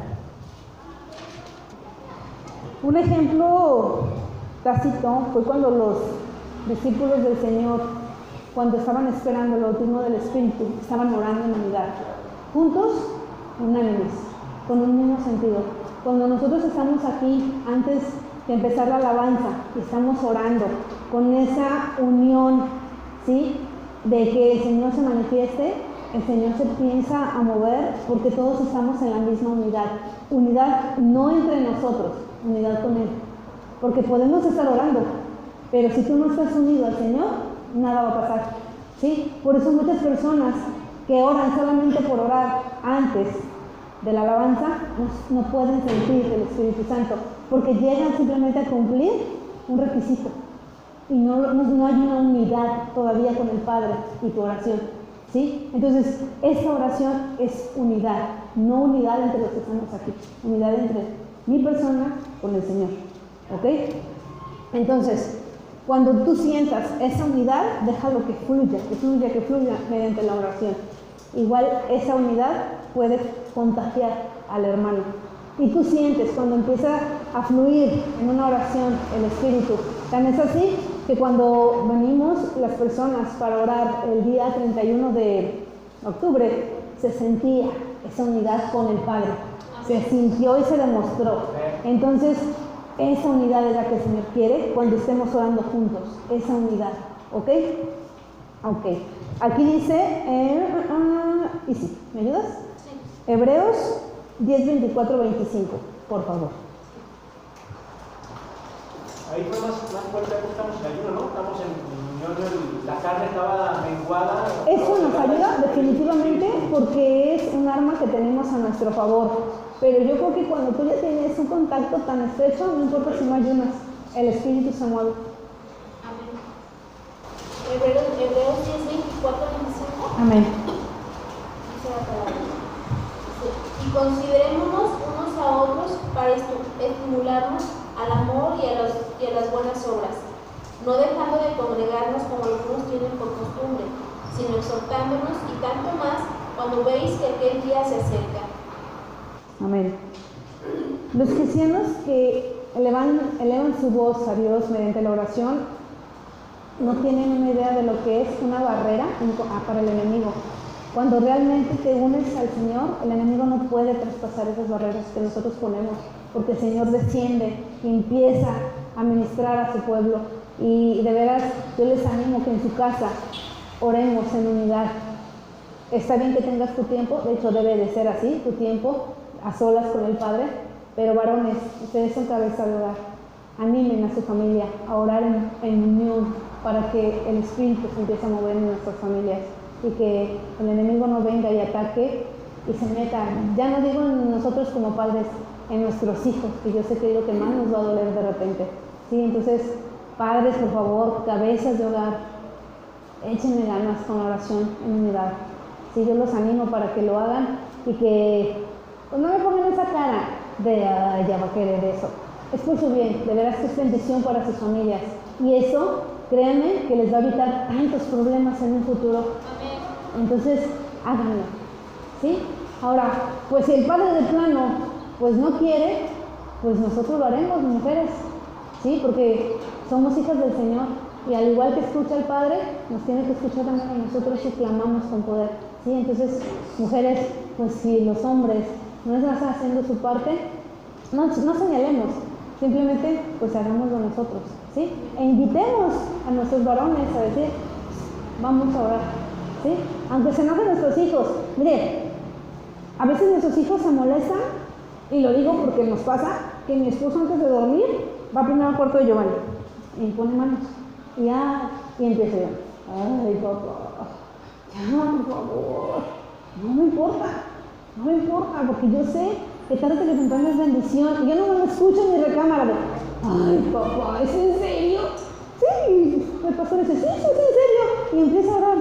[SPEAKER 1] Un ejemplo tácito fue cuando los discípulos del Señor, cuando estaban esperando el bautismo del Espíritu, estaban orando en unidad, juntos, unánimes, con un mismo sentido. Cuando nosotros estamos aquí, antes de empezar la alabanza, y estamos orando con esa unión, ¿sí?, de que el Señor se manifieste, el Señor se piensa a mover porque todos estamos en la misma unidad. Unidad no entre nosotros, unidad con Él. Porque podemos estar orando, pero si tú no estás unido al Señor, nada va a pasar, ¿sí? Por eso muchas personas que oran solamente por orar antes de la alabanza no pueden sentir el Espíritu Santo, porque llegan simplemente a cumplir un requisito y no hay una unidad todavía con el Padre y tu oración, ¿sí? Entonces, esta oración es unidad, no unidad entre los que estamos aquí, unidad entre mi persona con el Señor, ¿ok? Entonces, cuando tú sientas esa unidad, déjalo que fluya mediante la oración. Igual esa unidad puede contagiar al hermano. Y tú sientes cuando empieza a fluir en una oración el Espíritu. Tan es así que cuando venimos las personas para orar el día 31 de octubre, se sentía esa unidad con el Padre. Se sintió y se demostró. Entonces, esa unidad es la que el Señor quiere cuando estemos orando juntos. Esa unidad. ¿Ok? Ok. Aquí dice, y sí, ¿me ayudas? Sí. Hebreos 10:24-25, por favor.
[SPEAKER 10] Ahí fue más fuerte, estamos en ayuno, ¿no? Estamos en unión, la carne estaba menguada.
[SPEAKER 1] Eso nos ayuda definitivamente porque es un arma que tenemos a nuestro favor. Pero yo creo que cuando tú ya tienes un contacto tan estrecho, no importa si no ayunas, el Espíritu se mueve.
[SPEAKER 6] Amén. Hebreos 10:24-25.
[SPEAKER 1] Amén.
[SPEAKER 6] Dice la palabra. Y considerémonos unos a otros para estimularnos al amor y a las buenas obras, no dejando de congregarnos como algunos tienen por costumbre, sino exhortándonos, y tanto más cuando veis que aquel día se acerca.
[SPEAKER 1] Amén. Los cristianos que elevan su voz a Dios mediante la oración no tienen una idea de lo que es una barrera para el enemigo. Cuando realmente te unes al Señor, el enemigo no puede traspasar esas barreras que nosotros ponemos, porque el Señor desciende y empieza a ministrar a su pueblo. Y de veras, yo les animo que en su casa oremos en unidad. Está bien que tengas tu tiempo, de hecho debe de ser así, tu tiempo a solas con el Padre, pero varones, ustedes son cabeza de hogar. Animen a su familia a orar en unión para que el Espíritu se empiece a mover en nuestras familias y que el enemigo no venga y ataque y se meta, ya no digo en nosotros como padres, en nuestros hijos, que yo sé que es lo que más nos va a doler de repente. ¿Sí? Entonces, padres, por favor, cabezas de hogar, échenle ganas con la oración en unidad. ¿Sí? Yo los animo para que lo hagan y que pues, no me pongan esa cara de "Ay, ya va a querer eso". Es por su bien, de veras que es bendición para sus familias. Y eso, créanme, que les va a evitar tantos problemas en un futuro. Entonces, háganlo. ¿Sí? Ahora, pues si el padre de plano pues no quiere, pues nosotros lo haremos, mujeres. ¿Sí? Porque somos hijas del Señor. Y al igual que escucha el Padre, nos tiene que escuchar también a nosotros y clamamos con poder. ¿Sí? Entonces, mujeres, pues si los hombres no están haciendo su parte, no señalemos, simplemente pues hagámoslo nosotros. ¿Sí? E invitemos a nuestros varones a decir, vamos a orar. ¿Sí? Aunque se enojen nuestros hijos. Mire, a veces nuestros hijos se molestan, y lo digo porque nos pasa, que mi esposo antes de dormir va primero al cuarto de Giovanni y pone manos. Y empieza yo, ay papá, ya por favor, no me importa, porque yo sé que tarde que temprano es bendición. Y yo no me escucho en mi recámara de, ay papá, ¿es en serio? Sí, el pastor dice, sí, es en serio. Y empieza a orar,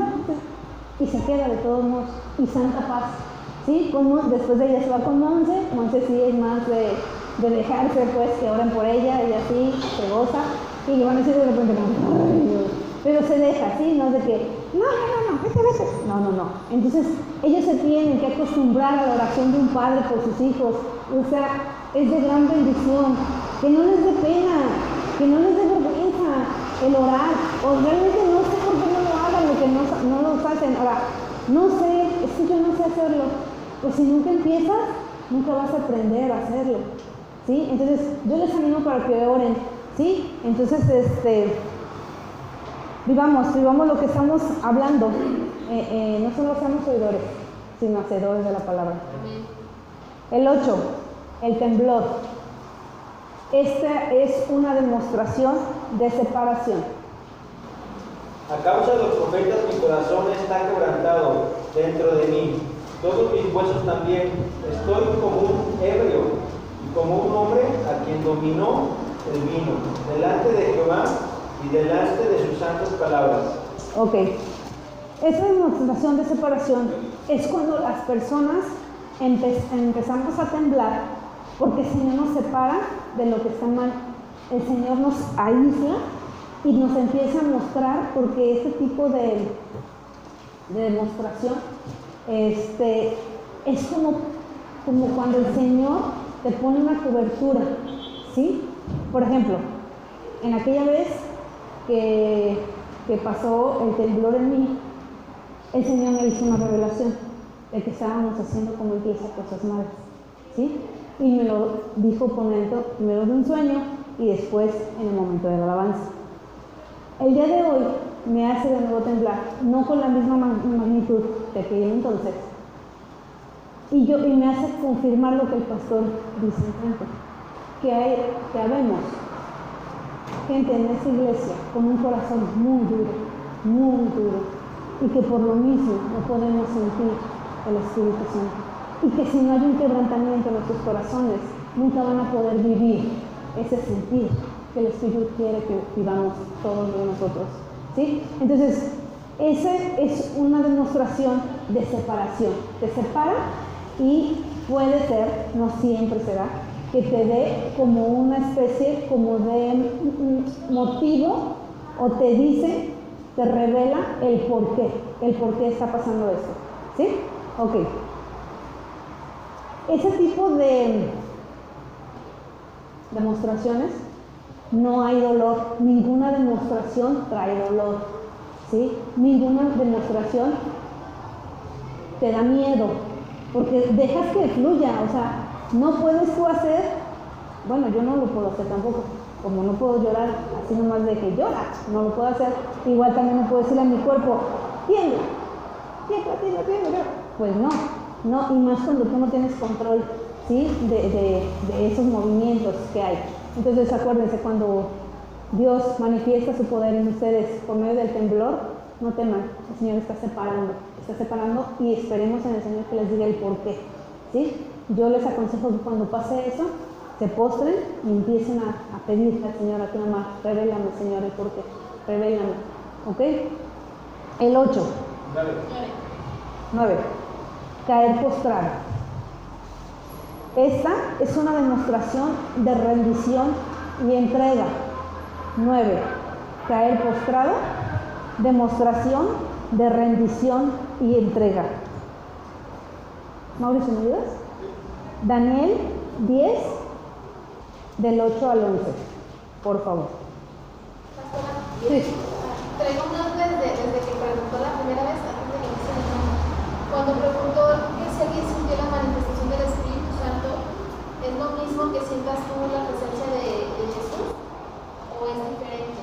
[SPEAKER 1] y se queda de todos modos, y santa paz. ¿Sí? Después de ella se va con Monse sí es más de dejarse, pues, que oren por ella, y así se goza. Y van a decir de repente, ay Dios, pero se deja, ¿sí? No de que, vete. No. Entonces, ellos se tienen que acostumbrar a la oración de un padre por sus hijos. O sea, es de gran bendición. Que no les dé pena, que no les dé vergüenza el orar. O realmente no sé por qué no lo hagan, lo que no lo hacen. Ahora, no sé, es que yo no sé hacerlo. Pues si nunca empiezas, nunca vas a aprender a hacerlo. ¿Sí? Entonces, yo les animo para que oren. ¿Sí? Entonces, vivamos lo que estamos hablando. No solo seamos oidores, sino hacedores de la palabra. El 8, el temblor. Esta es una demostración de separación.
[SPEAKER 10] A causa de los profetas mi corazón está quebrantado dentro de mí. Todos mis huesos también. Estoy como un ebrio y como un hombre a quien dominó el vino, delante de Jehová y delante de sus santas palabras. Ok. Esta demostración de separación es cuando las personas empezamos a temblar porque el Señor nos separa de lo que está mal. El Señor nos aísla y nos empieza a mostrar, porque este tipo de demostración es como cuando el Señor te pone una cobertura, ¿sí? Por ejemplo, en aquella vez que pasó el temblor en mí, el Señor me hizo una revelación de que estábamos haciendo como iglesia cosas malas, ¿sí? Y me lo dijo primero de un sueño y después en el momento de la alabanza. El día de hoy me hace de nuevo temblar, no con la misma magnitud de aquel entonces, y me hace confirmar lo que el pastor dice enfrente, que habemos gente en esa iglesia con un corazón muy duro, y que por lo mismo no podemos sentir el Espíritu Santo, y que si no hay un quebrantamiento en nuestros corazones, nunca van a poder vivir ese sentir que el Espíritu quiere que vivamos todos nosotros, ¿sí? Entonces, esa es una demostración de separación. Te separa y puede ser, no siempre será, que te dé como una especie como de motivo, o te dice, te revela el por qué está pasando esto, ¿sí? Ok. Ese tipo de demostraciones, no hay dolor, ninguna demostración trae dolor, ¿sí? Ninguna demostración te da miedo, porque dejas que fluya. O sea, no puedes tú hacer, bueno, yo no lo puedo hacer tampoco, como no puedo llorar así nomás de que llora, no lo puedo hacer. Igual también no puedo decirle a mi cuerpo, tiembla, pues no, y más cuando tú no tienes control, ¿sí? de esos movimientos que hay. Entonces acuérdense, cuando Dios manifiesta su poder en ustedes por medio del temblor, no teman, el Señor está separando, y esperemos en el Señor que les diga el por qué, ¿sí?
[SPEAKER 1] yo les aconsejo que cuando pase eso, se postren y empiecen a pedirle al Señor, a clamar, revélame, Señor, el porqué, revélame, ¿ok? El 8. 9. Caer postrado. Esta es una demostración de rendición y entrega. 9. Caer postrado, demostración de rendición y entrega. Mauricio, ¿me ayudas? Daniel 10, del 8 al 11, por favor. Sí.
[SPEAKER 6] Traigo una duda desde que preguntó la primera vez, antes de que inicie el tema. Cuando preguntó que si alguien sintió la manifestación del Espíritu Santo, ¿es lo mismo que sientas tú la presencia de Jesús? ¿O es diferente?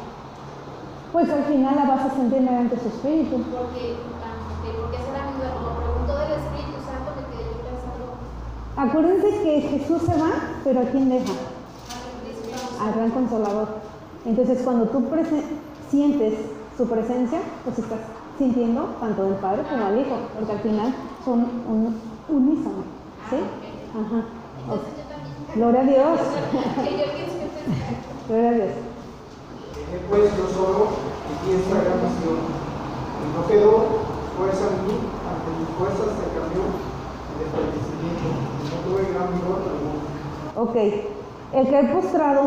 [SPEAKER 1] Pues al final la vas a sentir mediante su Espíritu.
[SPEAKER 6] Porque esa era mi duda. Como preguntó del Espíritu Santo, me quedé yo pensando.
[SPEAKER 1] Acuérdense que Jesús se va, pero ¿a quién deja? Al gran Consolador. Entonces cuando tú sientes su presencia, pues estás sintiendo tanto del Padre como al Hijo, porque al final son un unísono, ¿sí? Ajá. Gloria a Dios. Gloria a Dios.
[SPEAKER 11] Pues yo solo y esta gran misión, y no quedó fuerza en mí, ante mis fuerzas se cambió el establecimiento, y no tuve gran vigor alguno.
[SPEAKER 1] Ok, el caer postrado,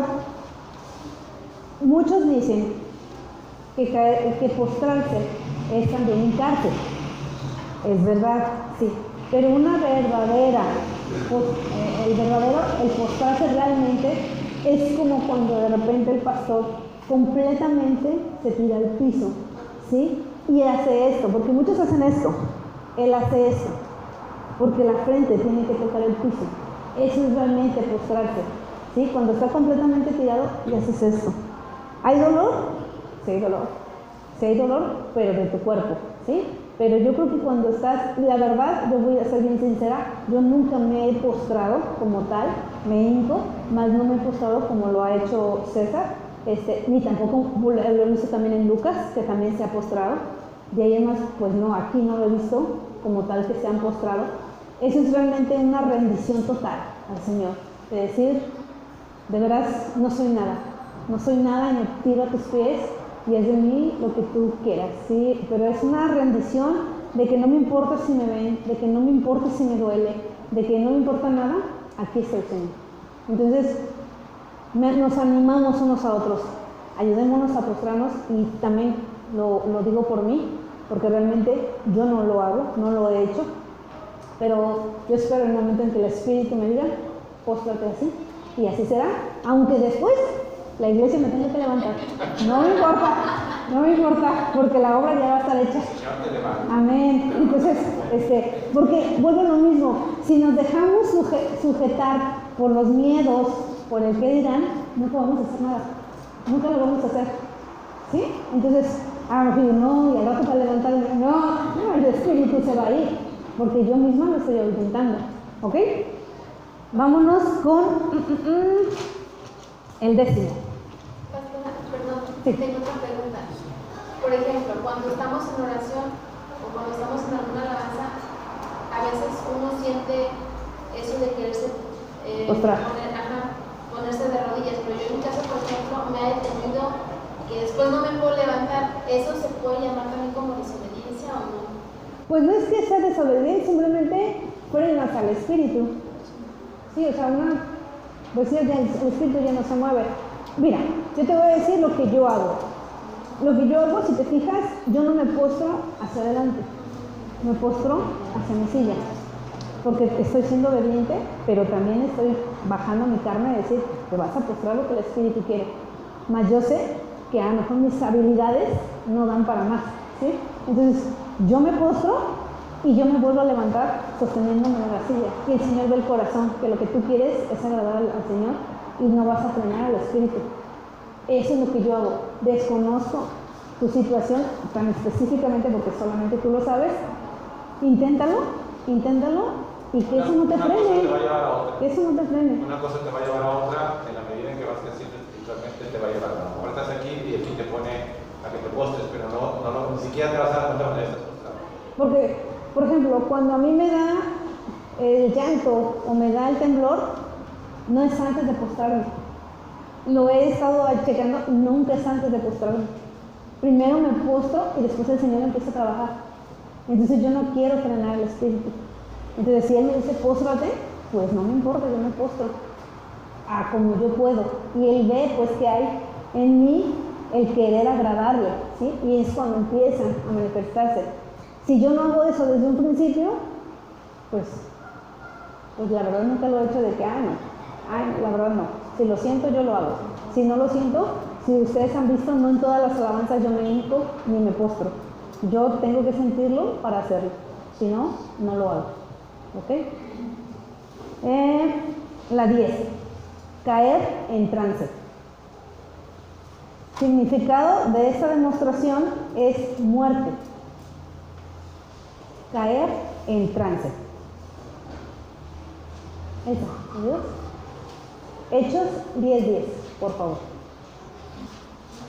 [SPEAKER 1] muchos dicen que postrarse es también hincarse. Es verdad, sí, pero una verdadera, el postrarse realmente es como cuando de repente el pastor completamente se tira al piso, ¿sí? Y hace esto, porque muchos hacen esto, él hace esto, porque la frente tiene que tocar el piso. Eso es realmente postrarse, ¿sí? Cuando está completamente tirado y haces esto. ¿Hay dolor? Sí hay dolor. Sí hay dolor, pero de tu cuerpo, ¿sí? Pero yo creo que cuando estás, la verdad, yo voy a ser bien sincera, yo nunca me he postrado como tal, me hinco, más no me he postrado como lo ha hecho César, ni tampoco lo he visto también en Lucas, que también se ha postrado. De ahí en más, pues no, aquí no lo he visto como tal que se han postrado. Eso es realmente una rendición total al Señor, de decir, de veras, no soy nada y me tiro a tus pies y es de mí lo que tú quieras, ¿sí? Pero es una rendición de que no me importa si me ven, de que no me importa si me duele, de que no me importa nada, aquí está el Señor. Entonces, nos animamos unos a otros, ayudémonos a postrarnos y también lo digo por mí, porque realmente yo no lo hago, no lo he hecho, pero yo espero el momento en que el Espíritu me diga, póstrate así, y así será, aunque después la iglesia me tenga que levantar. No me importa, porque la obra ya va a estar hecha. Amén. Entonces, porque vuelve lo mismo, si nos dejamos sujetar por los miedos, por el que dirán, no podemos hacer nada, nunca lo vamos a hacer, ¿sí? Entonces, no, y al rato para levantarme, no, el Espíritu se va a ir, porque yo misma lo estoy intentando, ¿ok? Vámonos con el 10º.
[SPEAKER 6] Perdón,
[SPEAKER 1] Sí.
[SPEAKER 6] tengo otra pregunta. Por ejemplo, cuando estamos en oración o cuando estamos en alguna alabanza, a veces uno siente eso de quererse ponerse de rodillas, pero yo en mi caso, por ejemplo, me ha detenido que después no me puedo levantar. ¿Eso se puede llamar también como desobediencia o no?
[SPEAKER 1] Pues no es que sea desobediencia, simplemente frenas al Espíritu. Sí, o sea, pues sí, el Espíritu ya no se mueve. Mira, yo te voy a decir lo que yo hago. Lo que yo hago, si te fijas, yo no me postro hacia adelante, me postro hacia mi silla, porque estoy siendo obediente, pero también estoy bajando mi carne a decir, te vas a postrar lo que el Espíritu quiere. Mas yo sé que a lo mejor mis habilidades no dan para más, ¿sí? Entonces, yo me postro y yo me vuelvo a levantar sosteniéndome en la silla. Y el Señor ve el corazón, que lo que tú quieres es agradar al Señor y no vas a frenar al Espíritu. Eso es lo que yo hago. Desconozco tu situación tan específicamente porque solamente tú lo sabes. Inténtalo y que eso no te frene. Eso no te frene.
[SPEAKER 2] Una cosa te va a llevar a otra en la medida en que vas creciendo espiritualmente, te va a llevar a otra. Ahora estás aquí y aquí te pone a que te postres, pero ni siquiera te vas a dar cuenta de estás postrado.
[SPEAKER 1] Porque, por ejemplo, cuando a mí me da, el llanto o me da el temblor, no es antes de postrarme. Lo he estado checando, nunca es antes de postrarme. Primero me postro y después el Señor empieza a trabajar. Entonces yo no quiero frenar el espíritu. Entonces si Él me dice póstrate, pues no me importa, yo me postro como yo puedo. Y Él ve pues que hay en mí el querer agradarle, ¿sí? Y es cuando empiezan a manifestarse. Si yo no hago eso desde un principio, pues la verdad nunca lo he hecho de que, no, la verdad no. Si lo siento, yo lo hago. Si no lo siento, si ustedes han visto, no en todas las alabanzas yo me hinco ni me postro. Yo tengo que sentirlo para hacerlo. Si no, no lo hago. ¿Ok? La 10. Caer en trance. Significado de esta demostración es muerte. Caer en trance. Eso, ¿adiós? Hechos 10:10, por favor.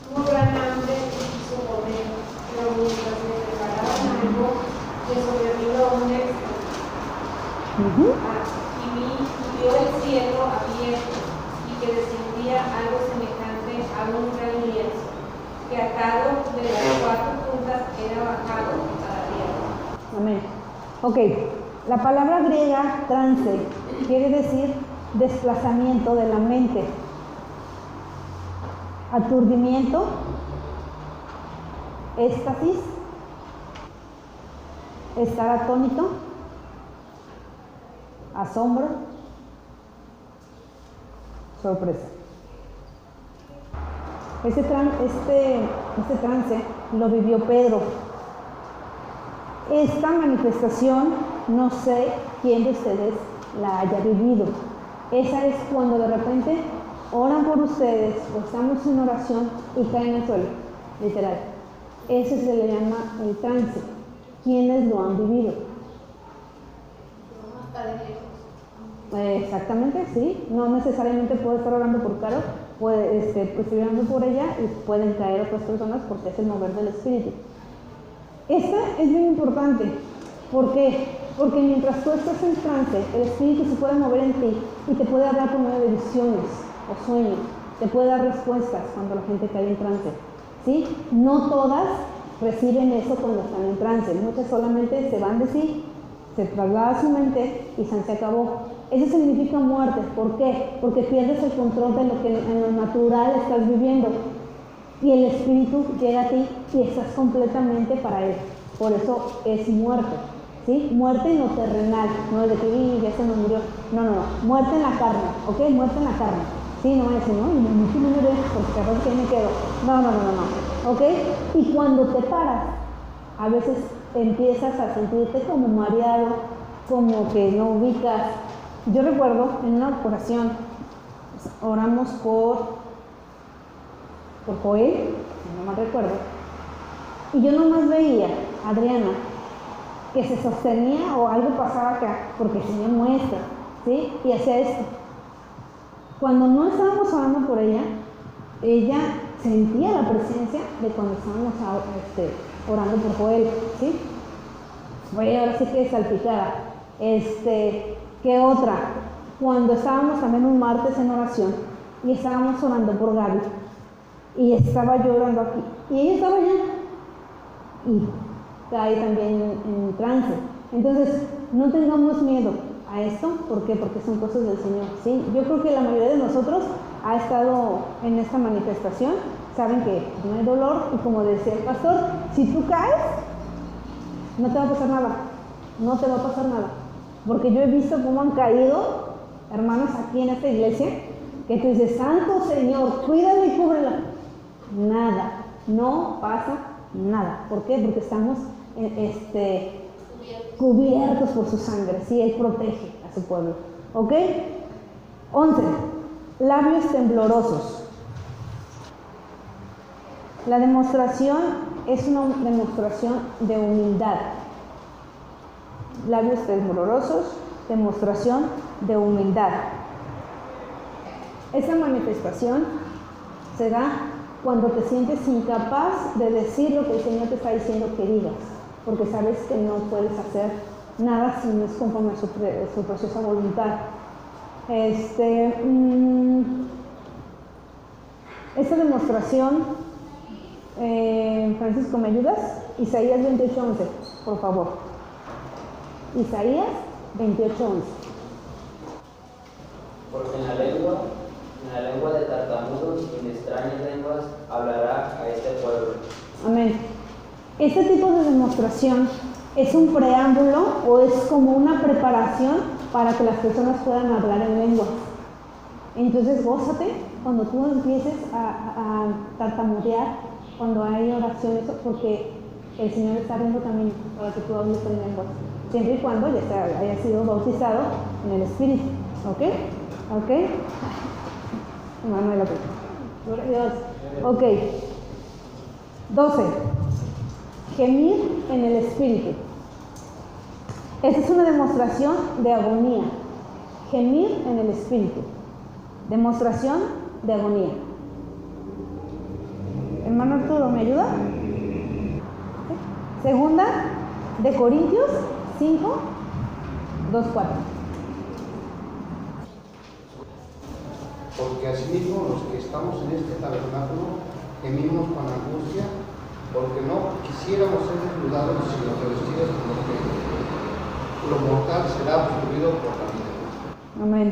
[SPEAKER 4] Tuvo gran hambre y quiso comer, pero mientras le preparaban algo, le sobrevino un éxtasis. Y vio el cielo abierto y que descendía algo semejante a un gran lienzo, que atado de las 4 puntas era bajado a la tierra.
[SPEAKER 1] Amén. Ok, la palabra griega trance quiere decir desplazamiento de la mente, aturdimiento, éxtasis, estar atónito, asombro, sorpresa. Este trance lo vivió Pedro. Esta manifestación no sé quién de ustedes la haya vivido. Esa es cuando de repente oran por ustedes o estamos en oración y caen al suelo, literal. Ese se le llama el trance. ¿Quiénes lo han vivido? Exactamente, sí. No necesariamente puede estar orando por Caro, puede estoy orando por ella y pueden caer otras personas porque es el mover del espíritu. Esta es bien importante. ¿Por qué? Porque mientras tú estás en trance, el espíritu se puede mover en ti y te puede hablar por medio de visiones o sueños, te puede dar respuestas cuando la gente cae en trance, ¿sí? No todas reciben eso cuando están en trance, muchas solamente se van de sí, se traslada a su mente y se acabó. Eso significa muerte. ¿Por qué? Porque pierdes el control de lo que en lo natural estás viviendo y el espíritu llega a ti y estás completamente para él. Por eso es muerte, ¿sí? Muerte en lo terrenal, no de que ya se me murió. No. Muerte en la carne, ¿ok? Muerte en la carne. Sí, no voy a decir, no, y me muero porque capaz que ahí me quedo. No, ¿ok? Y cuando te paras, a veces empiezas a sentirte como mareado, como que no ubicas. Yo recuerdo en una oración, oramos por Joel, si no mal recuerdo, y yo nomás veía a Adriana que se sostenía o algo pasaba acá, porque se me muestra, ¿sí? Y hacía esto. Cuando no estábamos orando por ella sentía la presencia de cuando estábamos orando por Joel, ¿sí? Voy ahora sí que salpicada. ¿Qué otra? Cuando estábamos también un martes en oración y estábamos orando por Gaby y estaba yo orando aquí y ella estaba allá y cae también en trance. Entonces, no tengamos miedo a esto. ¿Por qué? Porque son cosas del Señor, ¿sí? Yo creo que la mayoría de nosotros ha estado en esta manifestación, saben que no hay dolor y como decía el pastor, si tú caes, no te va a pasar nada, no te va a pasar nada. Porque yo he visto cómo han caído hermanos aquí en esta iglesia, que tú dices, Santo Señor, cuídalo y cúbrelo. Nada, no pasa nada. ¿Por qué? Porque estamos cubiertos por su sangre, ¿sí? Él protege a su pueblo. ¿Ok? 11. Labios temblorosos. La demostración es una demostración de humildad. Labios temblorosos, demostración de humildad. Esa manifestación se da cuando te sientes incapaz de decir lo que el Señor te está diciendo que digas, porque sabes que no puedes hacer nada si no es conforme a su preciosa voluntad. Esta demostración, Francisco, ¿me ayudas? Isaías 28:11, por favor. Isaías 28:11.
[SPEAKER 12] Porque en la lengua de tartamudos y en extrañas lenguas hablará a este pueblo.
[SPEAKER 1] Amén. Este tipo de demostración es un preámbulo o es como una preparación para que las personas puedan hablar en lenguas. Entonces, gózate cuando tú empieces a tartamudear, cuando hay oraciones, porque el Señor está viendo también para que tú hables en lenguas, siempre y cuando ya haya sido bautizado en el Espíritu. ¿Ok? ¿Ok? Manuel, ok. Gloria a Dios. Ok. 12. Gemir en el Espíritu. Esta es una demostración de agonía. Gemir en el Espíritu. Demostración de agonía. Hermano Arturo, ¿me ayuda? Segunda de Corintios 5, 2, 4.
[SPEAKER 13] Porque asimismo los que estamos en este tabernáculo gemimos con angustia, porque no quisiéramos ser desnudados, sino revestidos como que lo mortal será absorbido por la vida.
[SPEAKER 1] Amén.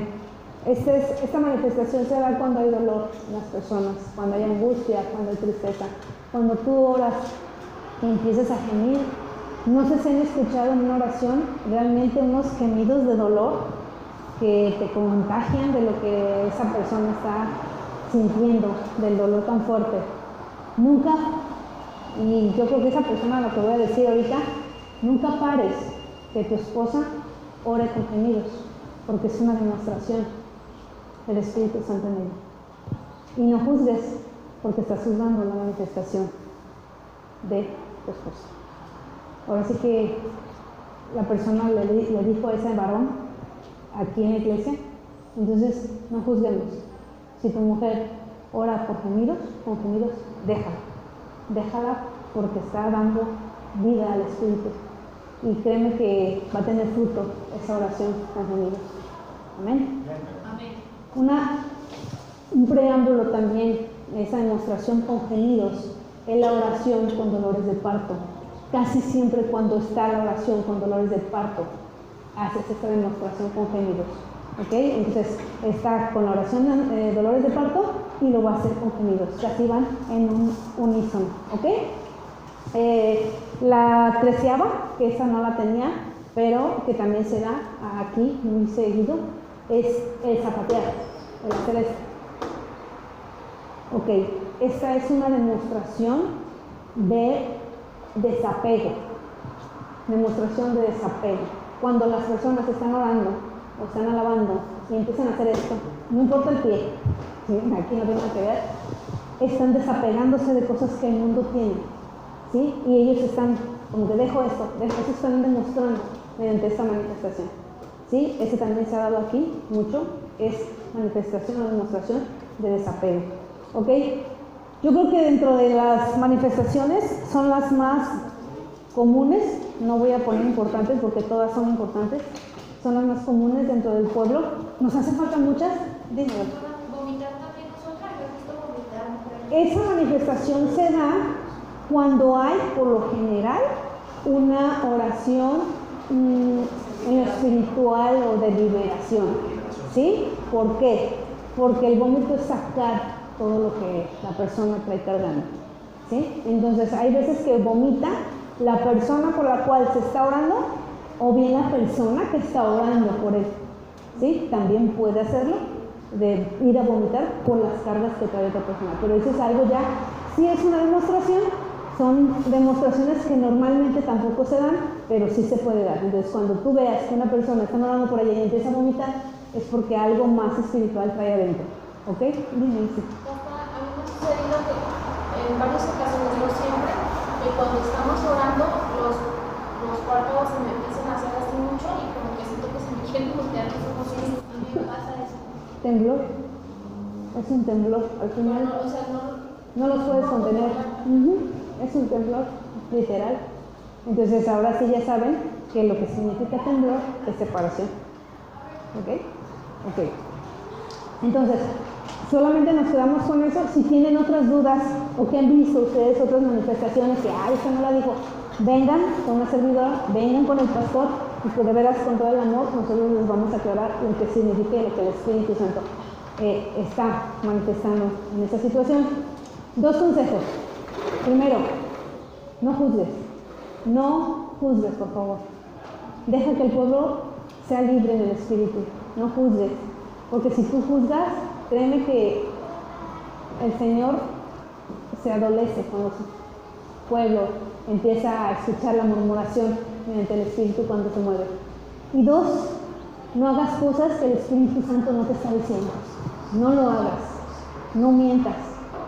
[SPEAKER 1] Esta manifestación se da cuando hay dolor en las personas, cuando hay angustia, cuando hay tristeza. Cuando tú oras y empiezas a gemir, no sé si han escuchado en una oración realmente unos gemidos de dolor que te contagian de lo que esa persona está sintiendo, del dolor tan fuerte. Nunca, y yo creo que esa persona, lo que voy a decir ahorita, nunca pares que tu esposa ore con gemidos, porque es una demostración del Espíritu Santo en ella. Y no juzgues, porque estás juzgando la manifestación de tu esposa. Ahora sí que la persona le dijo a ese varón aquí en la iglesia, entonces no juzguemos. Si tu mujer ora por gemidos, con gemidos, déjala porque está dando vida al Espíritu, y créeme que va a tener fruto esa oración con gemidos. Amén. Un preámbulo también, esa demostración con gemidos, es la oración con dolores de parto. Casi siempre cuando está la oración con dolores de parto, haces esta demostración con gemidos. ¿Ok? Entonces está con la oración de dolores de parto y lo va a hacer con gemidos. Casi van en un unísono. ¿Ok? La 13ª, que esa no la tenía, pero que también se da aquí muy seguido, es el zapatear, el hacer esto. Ok, esta es una demostración de desapego. Demostración de desapego. Cuando las personas están orando o están alabando y empiezan a hacer esto, no importa el pie, ¿sí? Aquí no tiene nada que ver, están desapegándose de cosas que el mundo tiene, ¿sí? Y ellos están como que dejo esto, eso están demostrando mediante esta manifestación, ¿sí? Ese también se ha dado aquí mucho, es manifestación o demostración de desapego. ¿Ok? Yo creo que dentro de las manifestaciones son las más comunes, no voy a poner importantes porque todas son importantes, son las más comunes dentro del pueblo. ¿Nos hacen falta muchas? Dime.
[SPEAKER 6] Vomitar también es otra, yo he visto vomitar.
[SPEAKER 1] Esa manifestación se da cuando hay, por lo general, una oración en lo espiritual o de liberación. ¿Sí? ¿Por qué? Porque el vómito es sacar todo lo que la persona trae cargando. ¿Sí? Entonces hay veces que vomita la persona por la cual se está orando o bien la persona que está orando por él. ¿Sí? También puede hacerlo, de ir a vomitar por las cargas que trae otra persona. Pero eso es algo ya, sí es una demostración, son demostraciones que normalmente tampoco se dan, pero sí se puede dar. Entonces cuando tú veas que una persona está orando por ella y empieza a vomitar, es porque algo más espiritual trae adentro. ¿Ok? Dime. Sí.
[SPEAKER 6] A mí me ha sucedido que en varias ocasiones, no siempre, que cuando estamos orando, los párpados se me empiezan a hacer así mucho y como que siento que se me quieren voltear los ojos. A mí me pasa eso.
[SPEAKER 1] Temblor. Es un temblor. Al final no los puedes contener. Es un temblor, literal. Entonces ahora sí ya saben que lo que significa temblor es separación. ¿Ok? Ok. Entonces, solamente nos quedamos con eso. Si tienen otras dudas o que han visto ustedes otras manifestaciones que, esta no la dijo, vengan con una servidora, vengan con el pastor y que de veras con todo el amor nosotros les vamos a aclarar lo que significa y lo que el Espíritu Santo está manifestando en esta situación. 2 consejos. Primero, no juzgues. No juzgues, por favor. Deja que el pueblo sea libre en el Espíritu. No juzgues. Porque si tú juzgas, créeme que el Señor se adolece cuando su pueblo empieza a escuchar la murmuración mediante el Espíritu cuando se mueve. Y 2, no hagas cosas que el Espíritu Santo no te está diciendo. No lo hagas. No mientas.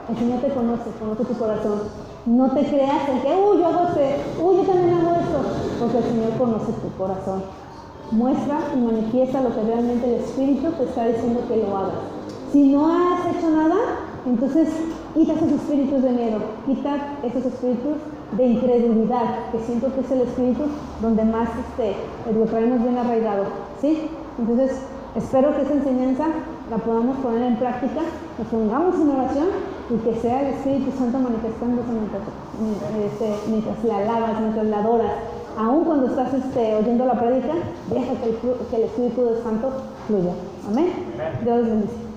[SPEAKER 1] El Señor te conoce tu corazón. No te creas el que, yo hago yo también hago esto. Porque el Señor conoce tu corazón. Muestra y manifiesta lo que realmente el Espíritu te está diciendo que lo hagas. Si no has hecho nada, entonces quita esos espíritus de miedo, quita esos espíritus de incredulidad, que siento que es el espíritu donde más lo traemos bien arraigado, ¿sí? Entonces, espero que esta enseñanza la podamos poner en práctica, nos pongamos en oración y que sea el Espíritu Santo manifestándose mientras la alabas, mientras la adoras. Aún cuando estás oyendo la prédica, deja que el Espíritu Santo fluya. Amén. Dios les bendice.